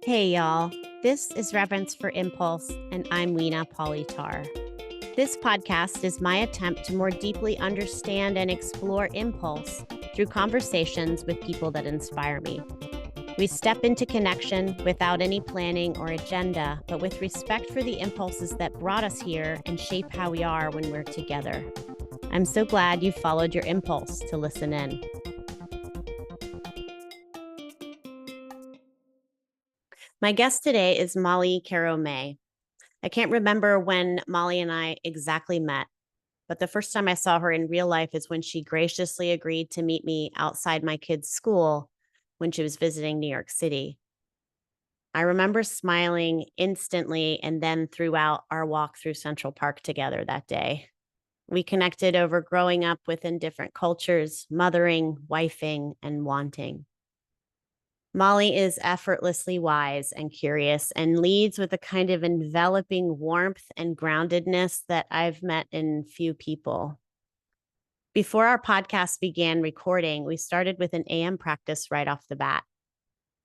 Hey, y'all. This is Reverence for Impulse, and I'm Weena Pauly-Tarr. This podcast is my attempt to more deeply understand and explore impulse through conversations with people that inspire me. We step into connection without any planning or agenda, but with respect for the impulses that brought us here and shape how we are when we're together. I'm so glad you followed your impulse to listen in. My guest today is Molly Caro May. I can't remember when Molly and I exactly met, but the first time I saw her in real life is when she graciously agreed to meet me outside my kids' school when she was visiting New York City. I remember smiling instantly and then throughout our walk through Central Park together that day. We connected over growing up within different cultures, mothering, wifing, and wanting. Molly is effortlessly wise and curious and leads with a kind of enveloping warmth and groundedness that I've met in few people. Before our podcast began recording, we started with an AM practice right off the bat.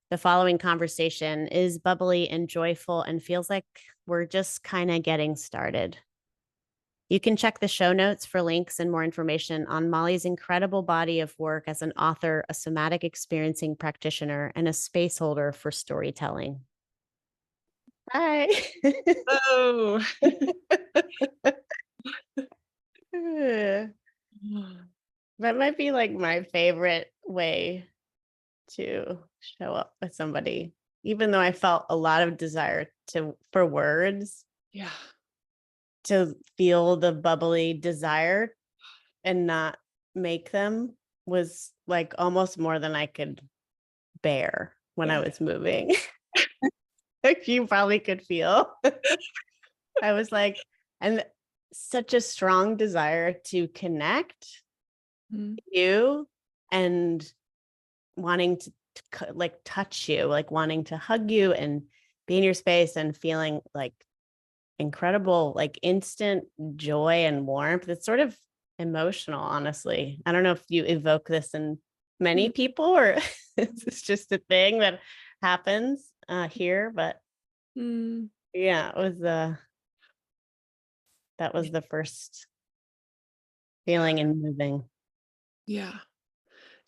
The following conversation is bubbly and joyful and feels like we're just kind of getting started. You can check the show notes for links and more information on Molly's incredible body of work as an author, a somatic experiencing practitioner, and a space holder for storytelling. Hi. Oh. That might be like my favorite way to show up with somebody, even though I felt a lot of desire for words. Yeah. To feel the bubbly desire and not make them was like almost more than I could bear when I was moving. Like you probably could feel. I was like, and such a strong desire to connect you and wanting to like touch you, like wanting to hug you and be in your space and feeling like incredible, like instant joy and warmth. It's sort of emotional, honestly. I don't know if you evoke this in many people or it's just a thing that happens here, but yeah, it was that was the first feeling and moving. Yeah.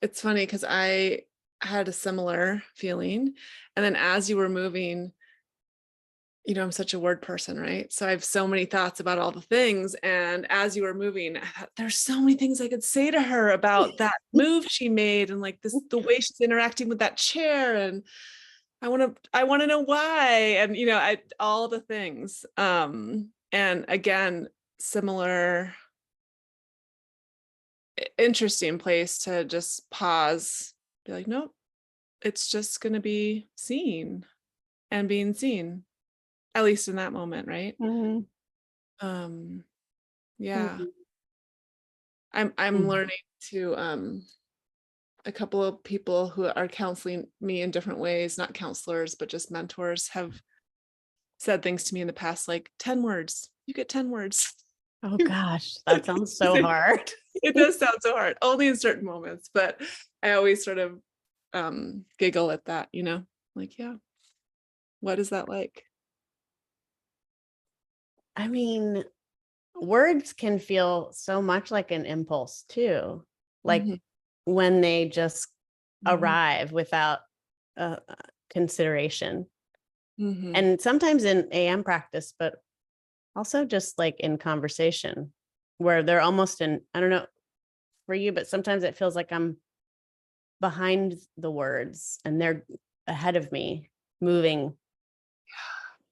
It's funny because I had a similar feeling. And then as you were moving, I'm such a word person, right? So I have so many thoughts about all the things. And as you were moving, I thought there's so many things I could say to her about that move she made and like the way she's interacting with that chair. And I want to know why. And, all the things. And again, similar, interesting place to just pause, be like, nope, it's just going to be seen and being seen, at least in that moment. Right. Yeah. I'm learning to, a couple of people who are counseling me in different ways, not counselors, but just mentors, have said things to me in the past, like 10 words, you get 10 words. Oh gosh, that sounds so hard. It does sound so hard, only in certain moments, but I always sort of giggle at that, like, yeah, what is that like? I mean, words can feel so much like an impulse too, like when they just arrive without consideration. And sometimes in AM practice, but also just like in conversation where they're almost in, I don't know for you, but sometimes it feels like I'm behind the words and they're ahead of me, moving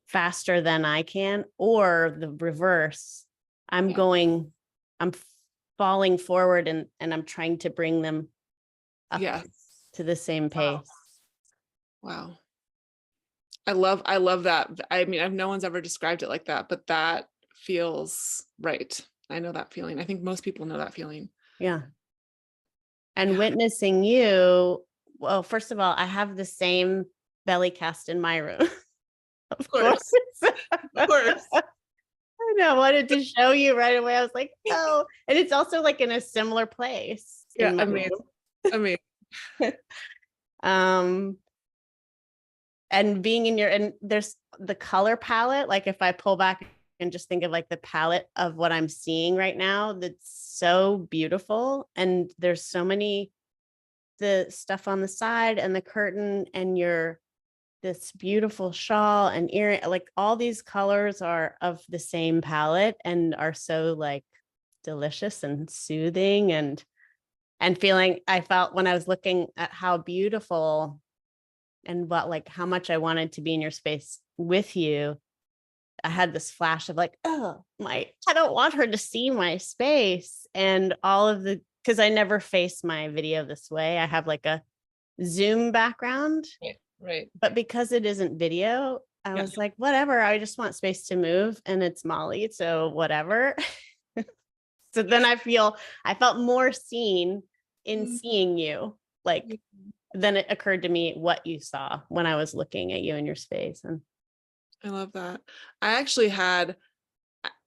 faster than I can, or the reverse. I'm falling forward and I'm trying to bring them up to the same pace. Wow. I love that. I mean, no one's ever described it like that, but that feels right. I know that feeling. I think most people know that feeling. Yeah. And witnessing you, well, first of all, I have the same belly cast in my room. Of course. Of course. I know, I wanted to show you right away. I was like, oh, and it's also like in a similar place. Yeah, amazing. Amazing. and being in your, and there's the color palette. Like if I pull back and just think of like the palette of what I'm seeing right now, that's so beautiful. And there's so many, the stuff on the side and the curtain and your, this beautiful shawl and earring, like all these colors are of the same palette and are so like delicious and soothing, and feeling, I felt when I was looking at how beautiful and what, like how much I wanted to be in your space with you, I had this flash of like, oh my, I don't want her to see my space and all of the, because I never face my video this way. I have like a Zoom background, Right. Right. but because it isn't video, I Yeah. was like, whatever, I just want space to move and it's Molly. So whatever. So then I felt more seen in Mm, seeing you. Like, yeah. then it occurred to me what you saw when I was looking at you in your space. And I love that. I actually had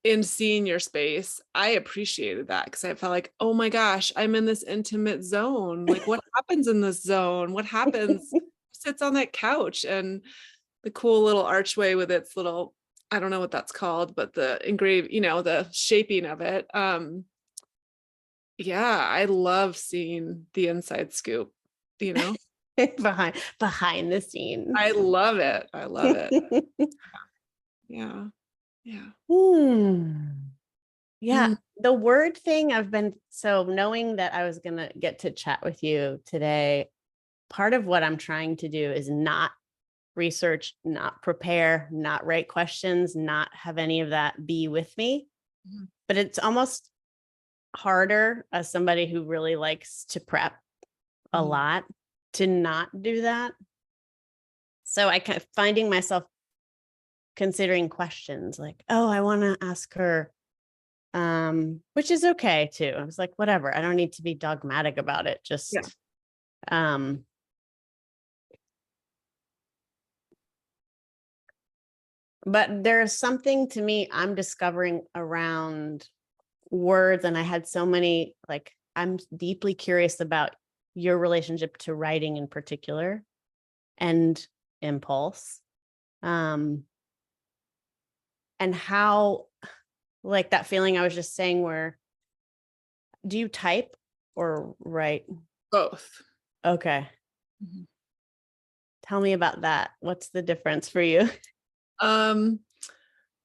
in seeing your space, I appreciated that because I felt like, oh my gosh, I'm in this intimate zone. Like, what happens in this zone? What happens? Who sits on that couch? And the cool little archway with its little, I don't know what that's called, but the engraved, the shaping of it. Yeah, I love seeing the inside scoop, you know. behind the scenes. I love it. I love it. Yeah. Yeah. Yeah. Mm, The word thing, I've been, so knowing that I was going to get to chat with you today, part of what I'm trying to do is not research, not prepare, not write questions, not have any of that be with me. mhm, But it's almost harder as somebody who really likes to prep a mhm. lot to not do that. So I kept finding myself considering questions like, oh, I want to ask her, which is okay too. I was like, whatever, I don't need to be dogmatic about it. Yeah. Just, um, but there's something to me I'm discovering around words. And I had so many, like, I'm deeply curious about your relationship to writing in particular and impulse. Um, and how, like that feeling I was just saying, where do you type or write? Both. Okay. Mhm. Tell me about that. What's the difference for you? Um,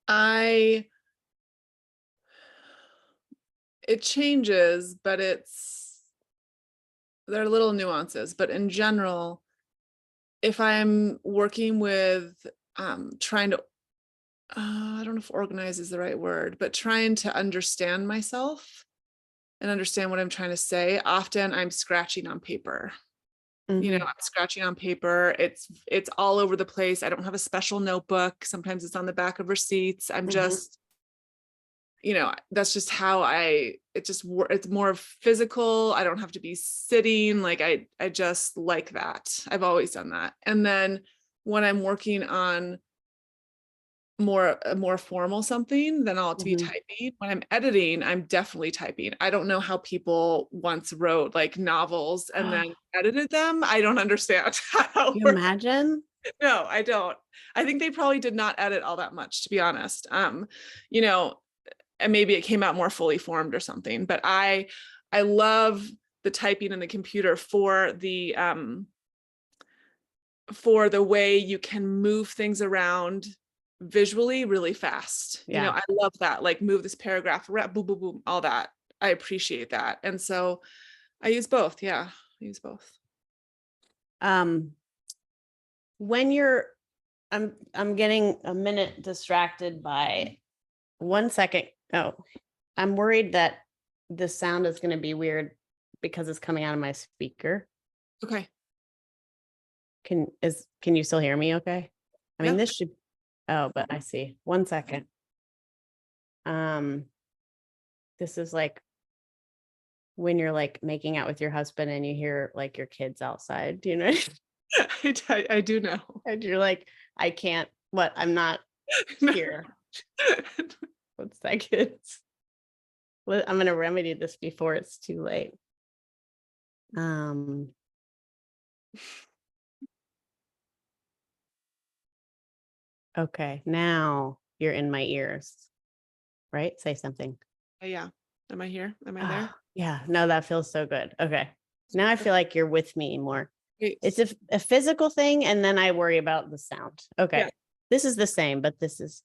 I it changes, but there are little nuances, but in general, if I'm working with trying to I don't know if organize is the right word, but trying to understand myself and understand what I'm trying to say, often I'm scratching on paper. Mhm, I'm scratching on paper. It's all over the place. I don't have a special notebook. Sometimes it's on the back of receipts. I'm mhm, just that's just how it's more physical. I don't have to be sitting. Like I just like that. I've always done that. And then when I'm working on a more formal something, then I'll have to be mhm. typing. When I'm editing, I'm definitely typing. I don't know how people once wrote like novels and then edited them. I don't understand how it You works. imagine? No, I don't. I think they probably did not edit all that much, to be honest. You know, and maybe it came out more fully formed or something, but I love the typing in the computer for the way you can move things around visually really fast. Yeah. I love that, like move this paragraph around, boom, boom, boom, all that. I appreciate that. And so I use both. Yeah, I use both. Um, when you're, I'm getting a minute distracted by 1 second. Oh, I'm worried that the sound is going to be weird because it's coming out of my speaker. Okay. Can you still hear me okay? I mean, Yeah. this should, oh, but I see. 1 second. Um, this is like when you're like making out with your husband and you hear like your kids outside, do you know? I do know. And you're like, I can't, what? I'm not No. here. 1 second. I'm going to remedy this before it's too late. Um, Okay. Now you're in my ears, right? Say something. Yeah. Am I here? Am I there? Ah, yeah. No, that feels so good. Okay. Now I feel like you're with me more. Great. It's a physical thing, and then I worry about the sound. Yeah. Okay. This is the same, but this is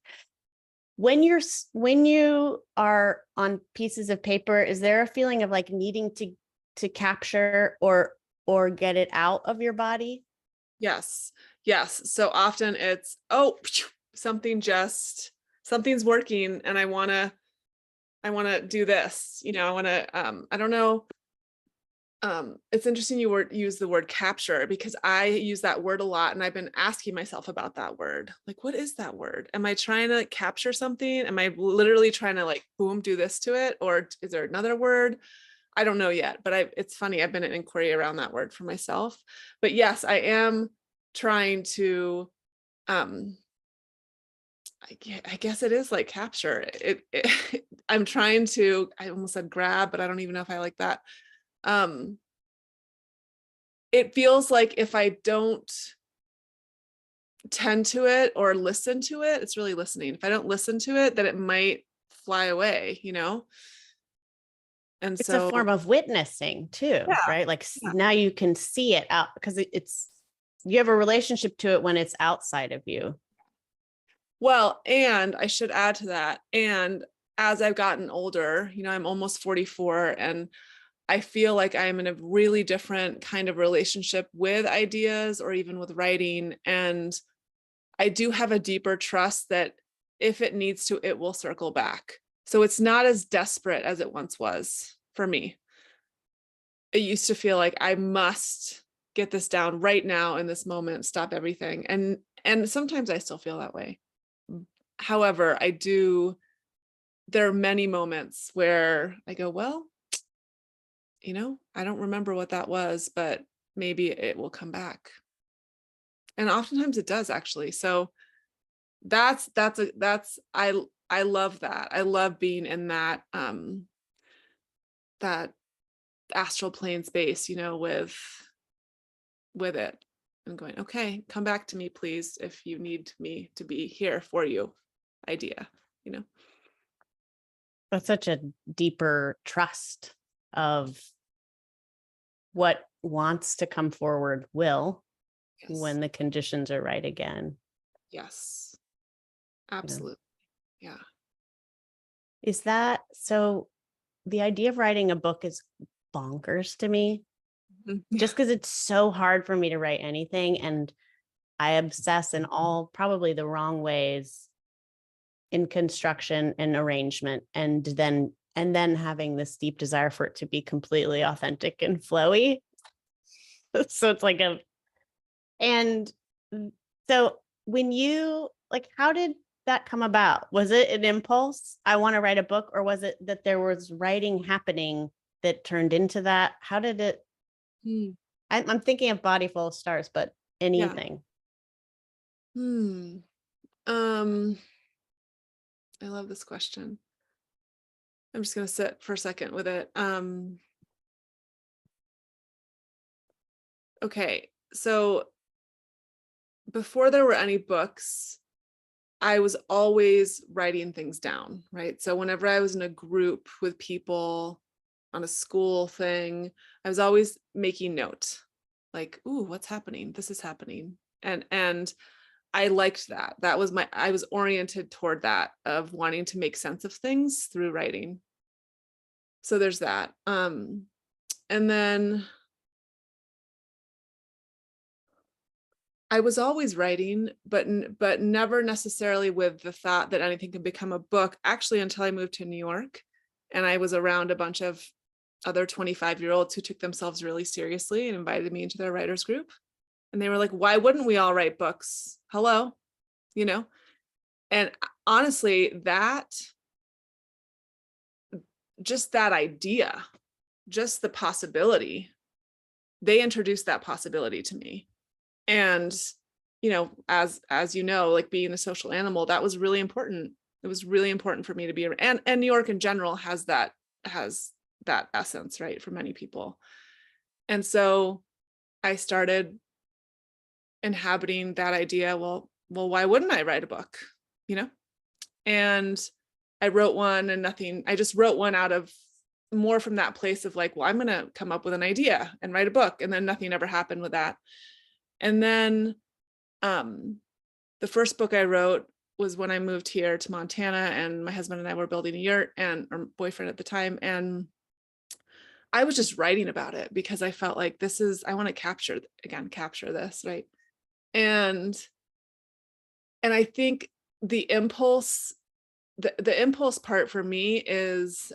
when you are on pieces of paper, is there a feeling of like needing to capture or get it out of your body? Yes. Yes. So often it's, oh, something just, something's working and I want to do this, I want to, I don't know. It's interesting use the word capture because I use that word a lot and I've been asking myself about that word. Like, what is that word? Am I trying to capture something? Am I literally trying to like, boom, do this to it? Or is there another word? I don't know yet, but it's funny. I've been in inquiry around that word for myself, but yes, I am trying to, um, I guess it is like capture I'm trying to, I almost said grab, but I don't even know if I like that. Um, it feels like if I don't tend to it or listen to it, it's really listening. If I don't listen to it, then it might fly away, And It's a so, form of witnessing too, yeah, right? Like yeah. now you can see it out because it's you have a relationship to it when it's outside of you. Well, and I should add to that. And as I've gotten older, I'm almost 44 and I feel like I'm in a really different kind of relationship with ideas or even with writing. And I do have a deeper trust that if it needs to, it will circle back. So it's not as desperate as it once was for me. It used to feel like I must get this down right now in this moment, stop everything. And sometimes I still feel that way. However, there are many moments where I go, well, I don't remember what that was, but maybe it will come back. And oftentimes it does actually. So I love that. I love being in that astral plane space, with it and going, okay, come back to me, please, if you need me to be here for you idea, you know? That's such a deeper trust of what wants to come forward will Yes. when the conditions are right again. Yes. You know, Absolutely. Yeah. is that so? The idea of writing a book is bonkers to me Mhm. just Yeah. because it's so hard for me to write anything. And I obsess in all probably the wrong ways in construction and arrangement. And then having this deep desire for it to be completely authentic and flowy. So it's like and so when you like, how did that come about? Was it an impulse? I want to write a book, or was it that there was writing happening that turned into that? How did it? Hmm. I'm thinking of Body Full of Stars, but Yeah. anything. Hmm. Um, I love this question. I'm just going to sit for a second with it. Okay. So before there were any books, I was always writing things down, right? So whenever I was in a group with people on a school thing, I was always making note, like, ooh, what's happening? This is happening. And I liked that. I was oriented toward that of wanting to make sense of things through writing. So there's that. And then I was always writing, but never necessarily with the thought that anything could become a book, actually, until I moved to New York and I was around a bunch of other 25-year-olds who took themselves really seriously and invited me into their writers group. And they were like, why wouldn't we all write books? Hello, you know? And honestly, just that idea, just the possibility, they introduced that possibility to me. And as you know, like being a social animal, that was really important. It was really important for me to be around, and New York in general has that essence, right, for many people. And so I started inhabiting that idea. Well, well, why wouldn't I write a book? You know? And I wrote one and I just wrote one out of more from that place of like, well, I'm going to come up with an idea and write a book. And then nothing ever happened with that. And then the first book I wrote was when I moved here to Montana, and my husband and I were building a yurt, and our boyfriend at the time. And I was just writing about it because I felt like I want to capture this. Right. And I think the impulse, the impulse part for me is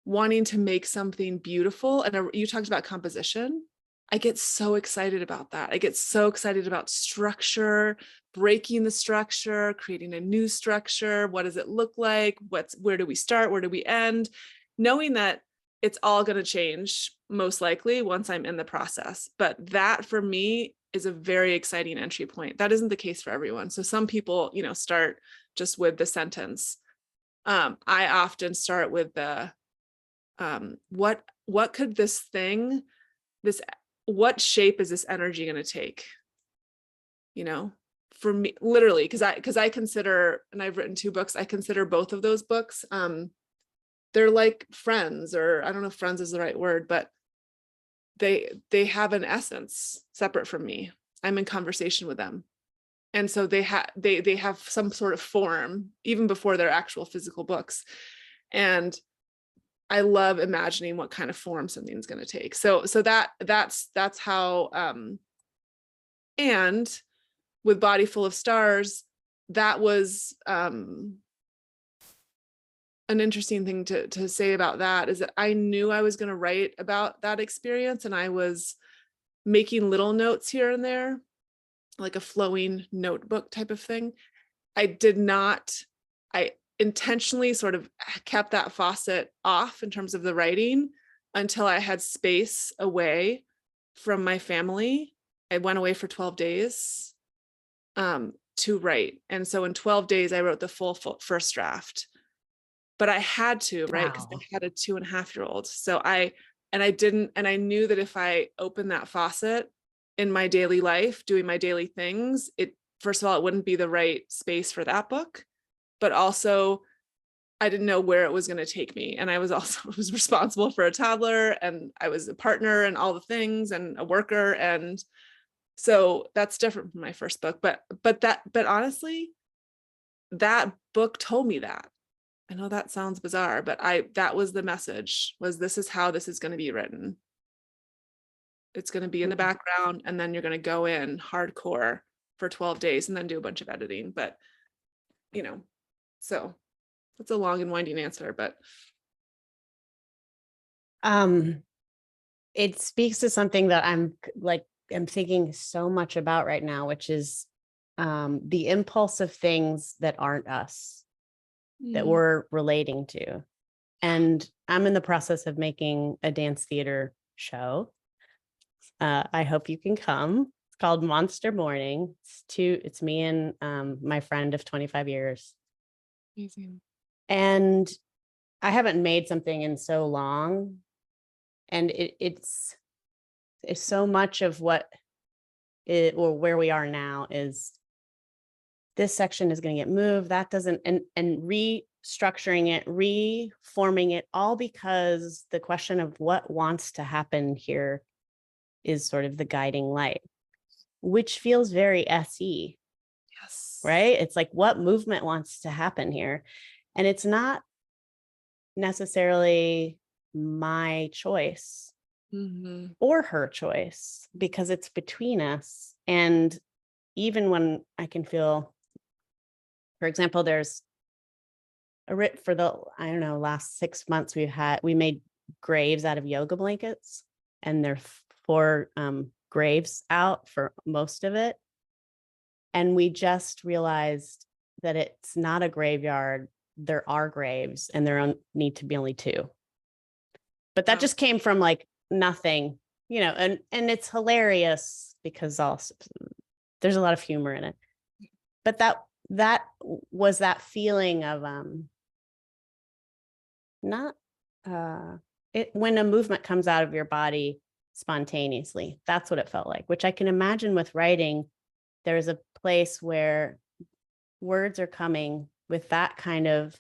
wanting to make something beautiful. And you talked about composition. I get so excited about that. I get so excited about structure, breaking the structure, creating a new structure. What does it look like? Where do we start? Where do we end? Knowing that it's all going to change most likely once I'm in the process. But that for me is a very exciting entry point. That isn't the case for everyone. So some people, start just with the sentence. I often start with the, what could this thing, what shape is this energy going to take? For me, literally, because I consider, and I've written 2 books, I consider both of those books, they're like friends, or I don't know if friends is the right word, but they have an essence separate from me. I'm in conversation with them. And so they have some sort of form even before they're actual physical books. And I love imagining what kind of form something's going to take. So that's how, and with Body Full of Stars, that was, an interesting thing to say about that is that I knew I was going to write about that experience, and I was making little notes here and there, like a flowing notebook type of thing. I intentionally sort of kept that faucet off in terms of the writing until I had space away from my family. I went away for 12 days to write. And so in 12 days, I wrote the full first draft. But I had to, right? Because I had a 2.5-year-old. So I knew that if I opened that faucet in my daily life, doing my daily things, first of all, it wouldn't be the right space for that book, but also I didn't know where it was going to take me. And I was responsible for a toddler, and I was a partner and all the things, and a worker. And so that's different from my first book. But honestly, that book told me that. I know that sounds bizarre, but that was the message, was this is how this is going to be written. It's going to be in the background, and then you're going to go in hardcore for 12 days and then do a bunch of editing. But, so that's a long and winding answer, but. It speaks to something that I'm thinking so much about right now, which is the impulse of things that aren't us, that we're relating to. And I'm in the process of making a dance theater show. I hope you can come. It's called Monster Morning. It's me and my friend of 25 years. Amazing. And I haven't made something in so long. And it's so much of what or where we are now is this section is going to get moved. That doesn't, and restructuring it, reforming it, all because the question of what wants to happen here is sort of the guiding light, which feels very SE. Yes. Right? It's like, what movement wants to happen here? And it's not necessarily my choice or her choice, because it's between us. And even when I can feel, for example, there's for the, I don't know, last 6 months, we made graves out of yoga blankets, and there are 4 graves out for most of it. And we just realized that it's not a graveyard. There are graves, and there need to be only 2. But that just came from like nothing, and it's hilarious because also there's a lot of humor in it. But that was that feeling of when a movement comes out of your body spontaneously. That's what it felt like, which I can imagine with writing. There's a place where words are coming with that kind of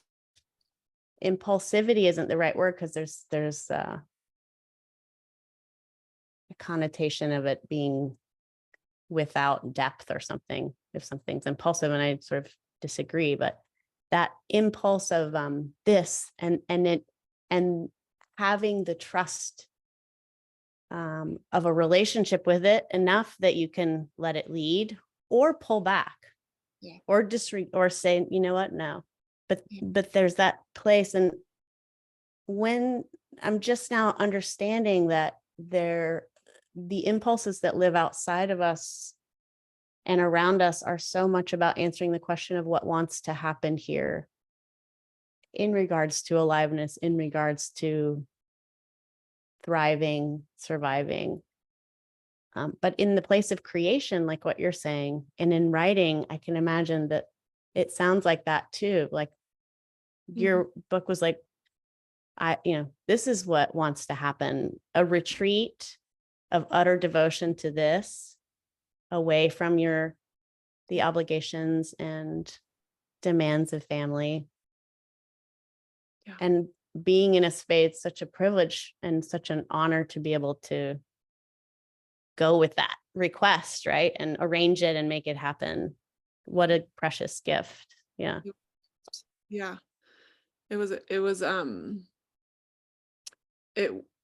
impulsivity isn't the right word, because there's a connotation of it being without depth or something, if something's impulsive, and I sort of disagree, but that impulse of this and having the trust of a relationship with it enough that you can let it lead or pull back, or or say, you know what, no, but there's that place. And when I'm just now understanding that the impulses that live outside of us and around us are so much about answering the question of what wants to happen here in regards to aliveness, in regards to thriving, surviving. But in the place of creation, like what you're saying, and in writing, I can imagine that it sounds like that too. Like your book was like, this is what wants to happen. A retreat of utter devotion to this, away from the obligations and demands of family. Yeah. And being in a space, such a privilege and such an honor to be able to go with that request, right? And arrange it and make it happen. What a precious gift. Yeah. Yeah. It was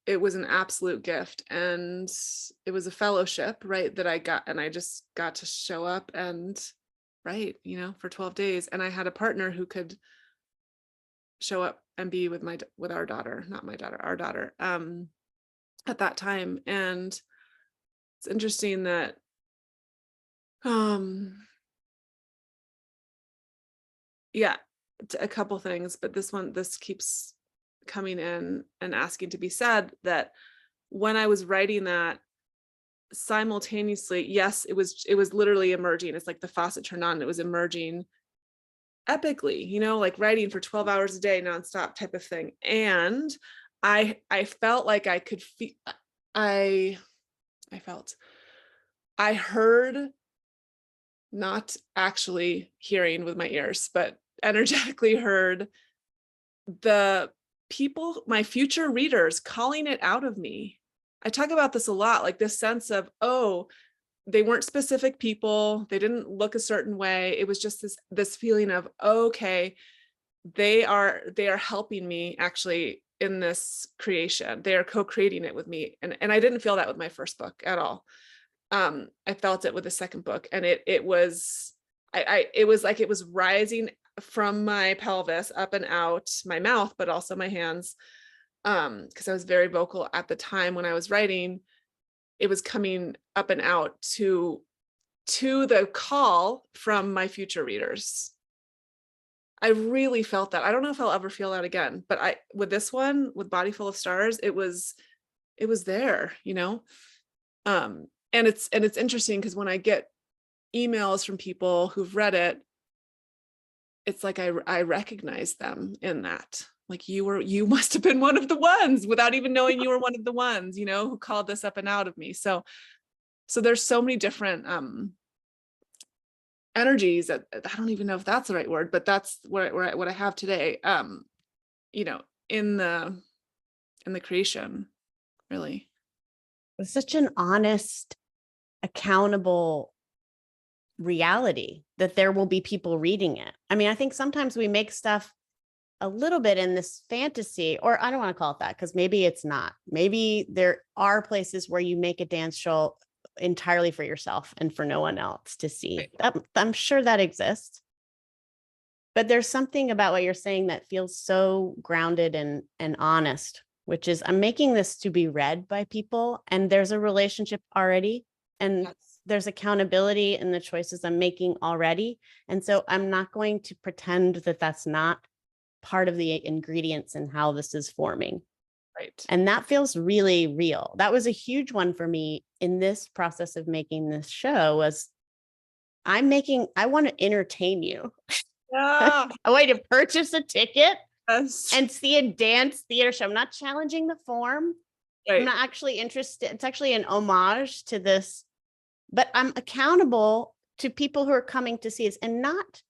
it was an absolute gift, and it was a fellowship, right, that I got, and I just got to show up and write, for 12 days. And I had a partner who could show up and be with our daughter, not my daughter, our daughter, at that time. And it's interesting that yeah, a couple things, but this keeps coming in and asking to be said, that when I was writing that, simultaneously, yes, it was literally emerging. It's like the faucet turned on, it was emerging epically, like writing for 12 hours a day nonstop type of thing. And I felt like I could feel, I heard, not actually hearing with my ears, but energetically heard the people, my future readers, calling it out of me. I talk about this a lot, like this sense of, oh, they weren't specific people, they didn't look a certain way. It was just this feeling of, okay, they are helping me actually in this creation. They are co-creating it with me. And I didn't feel that with my first book at all. I felt it with the second book, and it was like it was rising from my pelvis up and out my mouth, but also my hands. Because I was very vocal at the time when I was writing. It was coming up and out to the call from my future readers. I really felt that. I don't know if I'll ever feel that again, but with this one, with Body Full of Stars, it was there, and it's interesting because when I get emails from people who've read it, it's like I recognize them in that. Like, you must have been one of the ones, without even knowing you were one of the ones, who called this up and out of me. So there's so many different energies that I don't even know if that's the right word, but that's what I have today. In the creation, really. It's such an honest, accountable reality that there will be people reading it. I mean, I think sometimes we make stuff a little bit in this fantasy, or I don't want to call it that, because maybe it's not. Maybe there are places where you make a dance show entirely for yourself and for no one else to see. I'm sure that exists. But there's something about what you're saying that feels so grounded and honest, which is, I'm making this to be read by people, and there's a relationship already, and there's accountability in the choices I'm making already. And so I'm not going to pretend that that's not part of the ingredients in how this is forming. Right. And that feels really real. That was a huge one for me in this process of making this show, was I want to entertain you. Yeah. I want you to purchase a ticket Yes. and see a dance theater show. I'm not challenging the form. Right. I'm not actually interested. It's actually an homage to this, but I'm accountable to people who are coming to see us, and not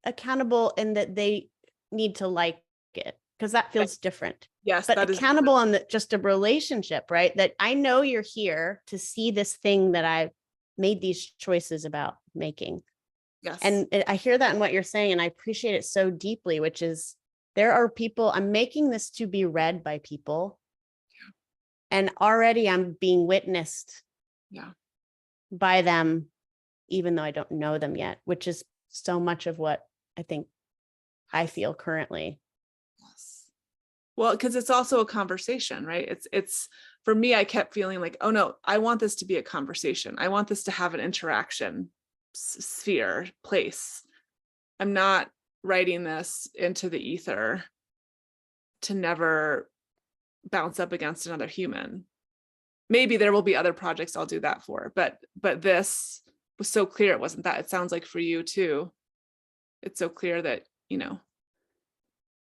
accountable in that they need to like it, because that Right. feels different. Yes, But that is different. accountable on the, just a relationship, right? That I know you're here to see this thing that I made these choices about making. Yes. And I hear that in what you're saying, and I appreciate it so deeply, which is there are people, I'm making this to be read by people, and already I'm being witnessed Yeah. by them, even though I don't know them yet, which is so much of what I think I feel currently. Yes. Well, because it's also a conversation, right? It's for me, I kept feeling like, oh no, I want this to be a conversation. I want this to have an interaction sphere, place. I'm not writing this into the ether to never bounce up against another human. Maybe there will be other projects I'll do that for, but this was so clear it wasn't that. It sounds like for you too, it's so clear that,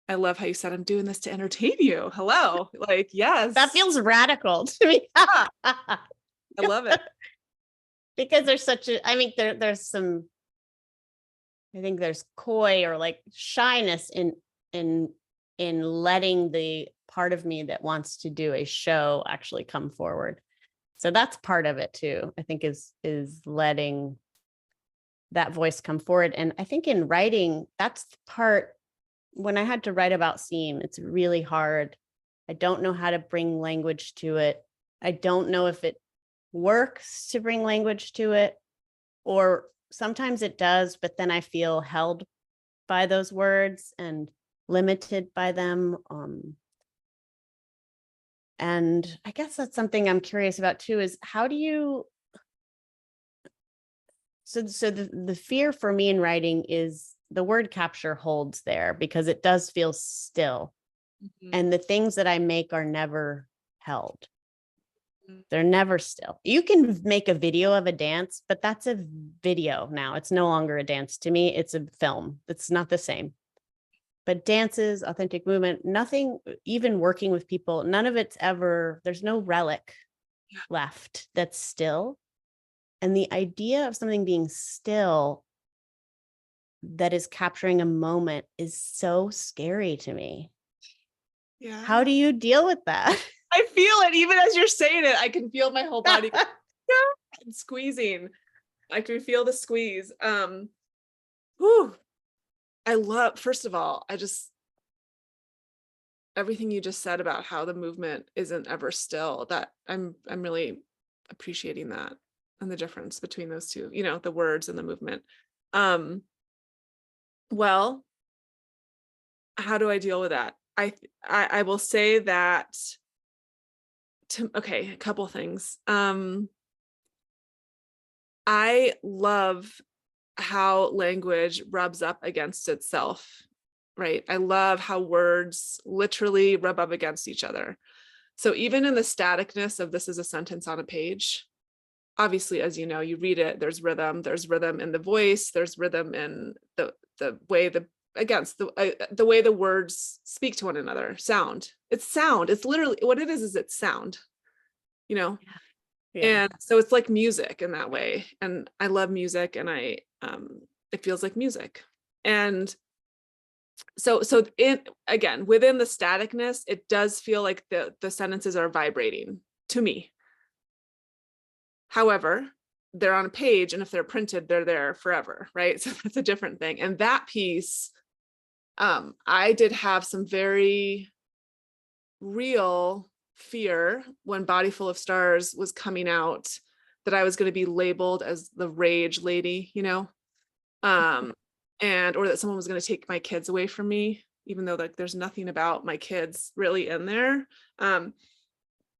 I love how you said, I'm doing this to entertain you. Hello. Like, yes. That feels radical to me. Yeah, I love it. Because there's such a, I mean, there's some, I think there's coy or like shyness in letting the part of me that wants to do a show actually come forward. So that's part of it too, I think, is letting that voice come forward. And I think in writing, that's the part, when I had to write about Seam, it's really hard. I don't know how to bring language to it. I don't know if it works to bring language to it, or sometimes it does, but then I feel held by those words and limited by them. And I guess that's something I'm curious about too, is how do you, so the fear for me in writing is the word capture holds there because it does feel still. Mhm. And the things that I make are never held. Mhm. They're never still. You can make a video of a dance, but that's a video now. It's no longer a dance to me. It's a film. It's not the same. But dances, authentic movement, nothing, even working with people, none of it's ever, there's no relic left that's still. And the idea of something being still that is capturing a moment is so scary to me. Yeah. How do you deal with that? I feel it. Even as you're saying it, I can feel my whole body squeezing. I can feel the squeeze. Whew. I love, first of all, everything you just said about how the movement isn't ever still, that I'm really appreciating that, and the difference between those two, the words and the movement. Well, how do I deal with that? I will say that okay, a couple things. I love how language rubs up against itself, right? I love how words literally rub up against each other. So even in the staticness of this is a sentence on a page, obviously, as you know, you read it, there's rhythm in the voice, there's rhythm in the way the way the words speak to one another. Sound. It's sound. It's literally what it is it's sound, you know? Yeah. And so it's like music in that way. And I love music, and it feels like music. And so again, within the staticness, it does feel like the sentences are vibrating to me. However, they're on a page, and if they're printed, they're there forever, right? So that's a different thing. And that piece, I did have some very real fear when Body Full of Stars was coming out, that I was going to be labeled as the rage lady, and or that someone was going to take my kids away from me, even though like there's nothing about my kids really in there.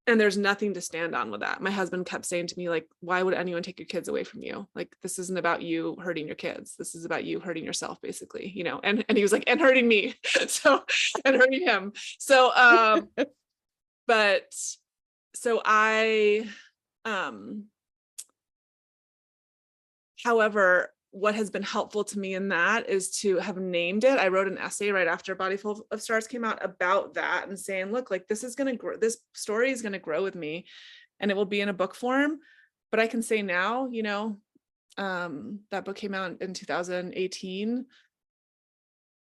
And there's nothing to stand on with that. My husband kept saying to me, like, why would anyone take your kids away from you? Like, this isn't about you hurting your kids. This is about you hurting yourself, basically, and he was like, and hurting me. So, and hurting him. So, but so however, what has been helpful to me in that is to have named it. I wrote an essay right after Body Full of Stars came out about that, and saying, look, like this is going to grow, this story is going to grow with me, and it will be in a book form. But I can say now, That book came out in 2018.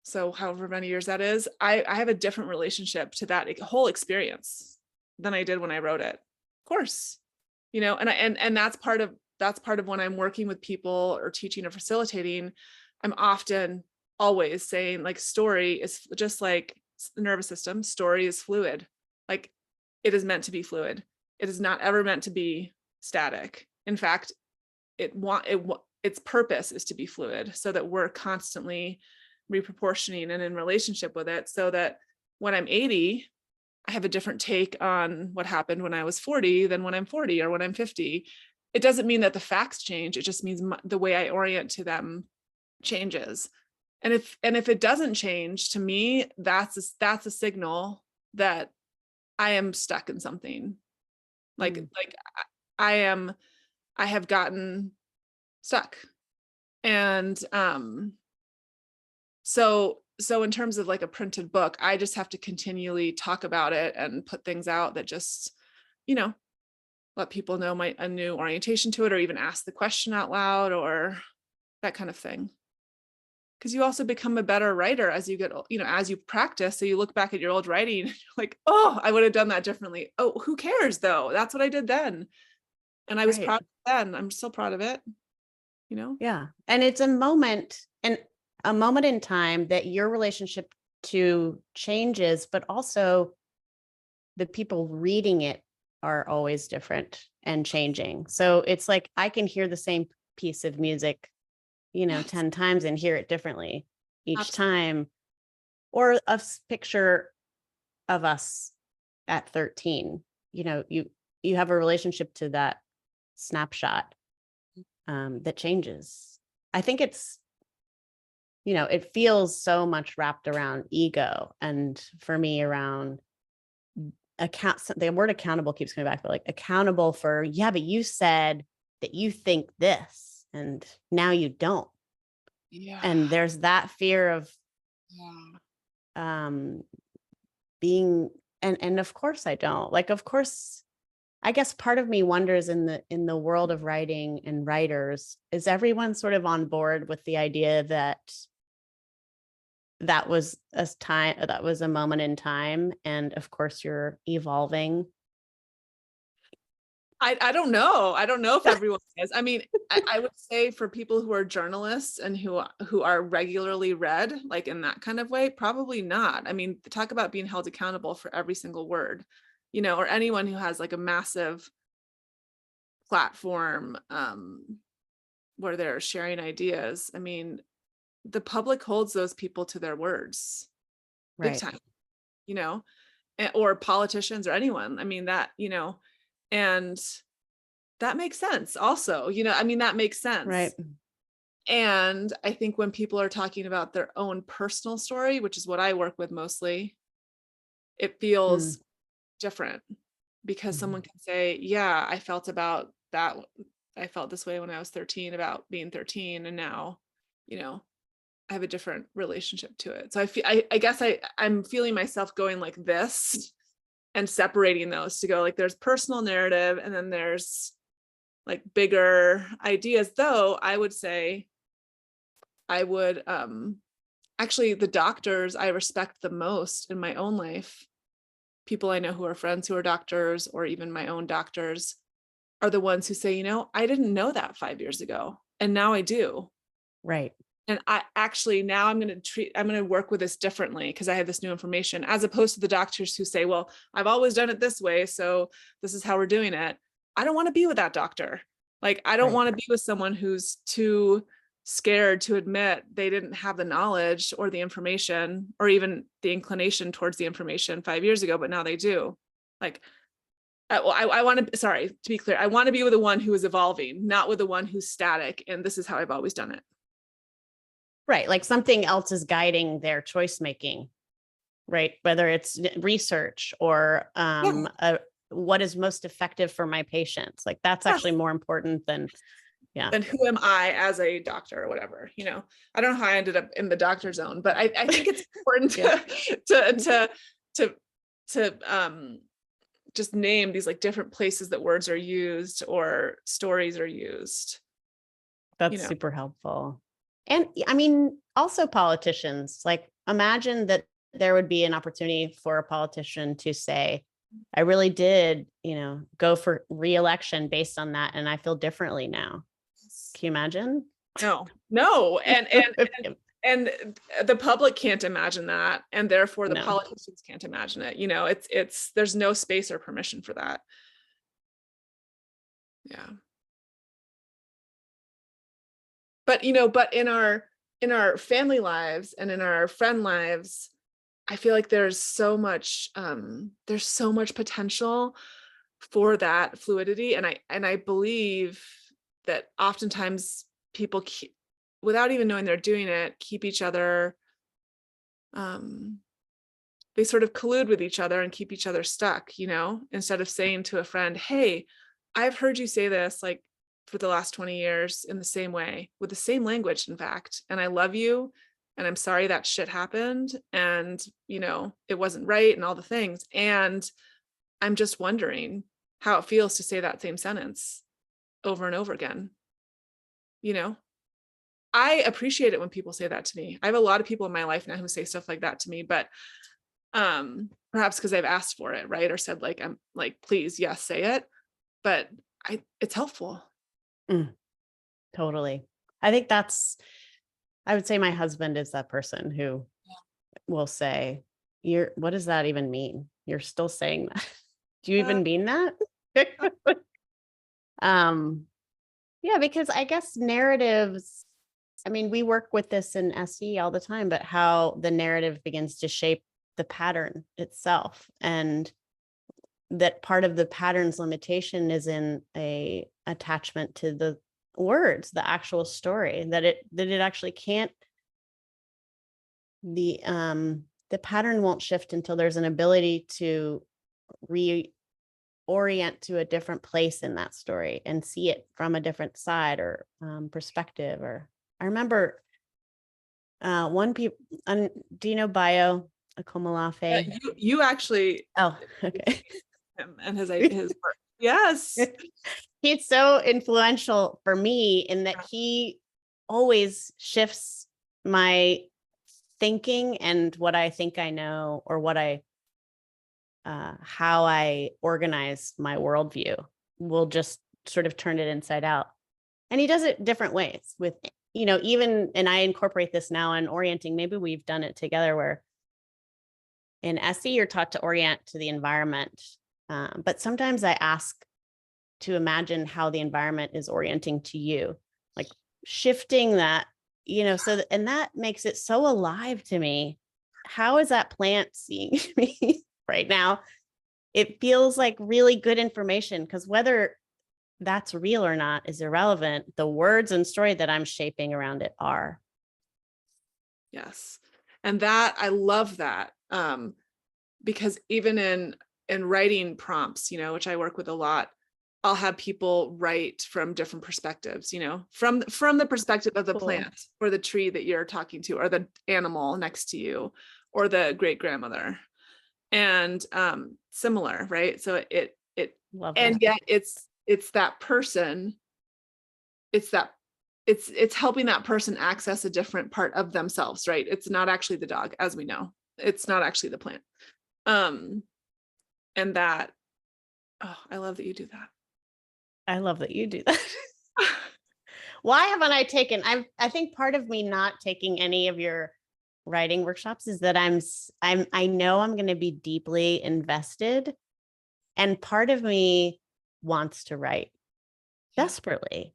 So however many years that is, I have a different relationship to that whole experience than I did when I wrote it. Of course, and that's part of when I'm working with people or teaching or facilitating. I'm often always saying, like, story is just like the nervous system. Story is fluid. Like, it is meant to be fluid. It is not ever meant to be static. In fact, its purpose is to be fluid, so that we're constantly reproportioning and in relationship with it, so that when I'm 80, I have a different take on what happened when I was 40 than when I'm 40 or when I'm 50. It doesn't mean that the facts change. It just means the way I orient to them changes. And if it doesn't change, to me, that's a signal that I am stuck in something. Like I have gotten stuck. And so in terms of like a printed book, I just have to continually talk about it and put things out that just, let people know a new orientation to it, or even ask the question out loud, or that kind of thing. Because you also become a better writer as you get, as you practice. So you look back at your old writing and you're like, oh, I would have done that differently. Oh, who cares though? That's what I did then. And I was proud of it then. I'm still proud of it, Yeah. And it's a moment in time that your relationship to changes, but also the people reading it are always different and changing. So it's like, I can hear the same piece of music, Yes. 10 times and hear it differently each Absolutely. time. Or a picture of us at 13, you have a relationship to that snapshot that changes. I think it's, it feels so much wrapped around ego. And for me, around the word accountable keeps coming back, but like accountable for, yeah, but you said that you think this and now you don't. Yeah. And there's that fear of Yeah. being, and of course I don't. Like, of course, I guess part of me wonders, in the world of writing and writers, is everyone sort of on board with the idea that that was a moment in time, and of course you're evolving? I don't know. I don't know if everyone is. I mean, I would say for people who are journalists and who are regularly read, like in that kind of way, probably not. I mean, talk about being held accountable for every single word, or anyone who has like a massive platform where they're sharing ideas. I mean, the public holds those people to their words big Right. time, or politicians or anyone. I mean, and that makes sense also, I mean, that makes Right. sense. And I think when people are talking about their own personal story, which is what I work with mostly, it Mm. feels different, because someone Mhm. can say, yeah, I felt about that. I felt this way when I was 13 about being 13. And now, I have a different relationship to it. So I guess I'm feeling myself going like this and separating those to go like, there's personal narrative and then there's like bigger ideas. Though I would say actually, the doctors I respect the most in my own life, people I know who are friends who are doctors, or even my own doctors, are the ones who say, I didn't know that 5 years ago, and now I do. Right. And I actually, now I'm going to work with this differently because I have this new information, as opposed to the doctors who say, well, I've always done it this way, so this is how we're doing it. I don't want to be with that doctor. Like, I don't Right. want to be with someone who's too scared to admit they didn't have the knowledge or the information, or even the inclination towards the information 5 years ago, but now they do. Like, I want to, sorry, to be clear, I want to be with the one who is evolving, not with the one who's static and this is how I've always done it. Right. Like something else is guiding their choice making, right? Whether it's research or Yeah. what is most effective for my patients. Like, that's Yes. actually more important than, yeah. Then who am I as a doctor or whatever, I don't know how I ended up in the doctor zone, but I think it's important Yeah. to just name these like different places that words are used or stories are used. That's super helpful. And I mean, also politicians, like imagine that there would be an opportunity for a politician to say, I really did, go for reelection based on that. And I feel differently now. Can you imagine? No. And the public can't imagine that. And therefore the No. politicians can't imagine it. There's no space or permission for that. Yeah. But in our family lives and in our friend lives, I feel like there's so much potential for that fluidity. And I believe that oftentimes people without even knowing they're doing it, keep each other, they sort of collude with each other and keep each other stuck, instead of saying to a friend, hey, I've heard you say this like for the last 20 years in the same way, with the same language, in fact, and I love you. And I'm sorry that shit happened. And, it wasn't right and all the things. And I'm just wondering how it feels to say that same sentence over and over again. I appreciate it when people say that to me. I have a lot of people in my life now who say stuff like that to me, but perhaps because I've asked for it, right? Or said like, I'm like, please, yes, say it. But it's helpful. Totally. I think I would say my husband is that person who will say, what does that even mean? You're still saying that. Do you even mean that? Yeah, because I guess narratives, I mean, we work with this in SE all the time, but how the narrative begins to shape the pattern itself. And that part of the pattern's limitation is in a attachment to the words, the actual story, that it actually can't, the pattern won't shift until there's an ability to reorient to a different place in that story and see it from a different side or perspective. Or I remember do you know Bio Akomolafe? You actually. Oh, okay. Him and his work. Yes. He's so influential for me in that he always shifts my thinking and what I think I know, or how I organize my worldview will just sort of turn it inside out. And he does it different ways with, even, and I incorporate this now in orienting. Maybe we've done it together where in SE you're taught to orient to the environment. But sometimes I ask to imagine how the environment is orienting to you, like shifting that, and that makes it so alive to me. How is that plant seeing me right now? It feels like really good information, because whether that's real or not is irrelevant. The words and story that I'm shaping around it are. Yes. And that, I love that. Because even in writing prompts, which I work with a lot, I'll have people write from different perspectives, from the perspective of the plant or the tree that you're talking to, or the animal next to you, or the great grandmother, and similar, right? So it Love and that. yet it's that person, it's helping that person access a different part of themselves, right? It's not actually the dog, as we know. It's not actually the plant. And that, I love that you do that. I love that you do that. Why haven't I taken, I think part of me not taking any of your writing workshops is that I know I'm going to be deeply invested. And part of me wants to write desperately.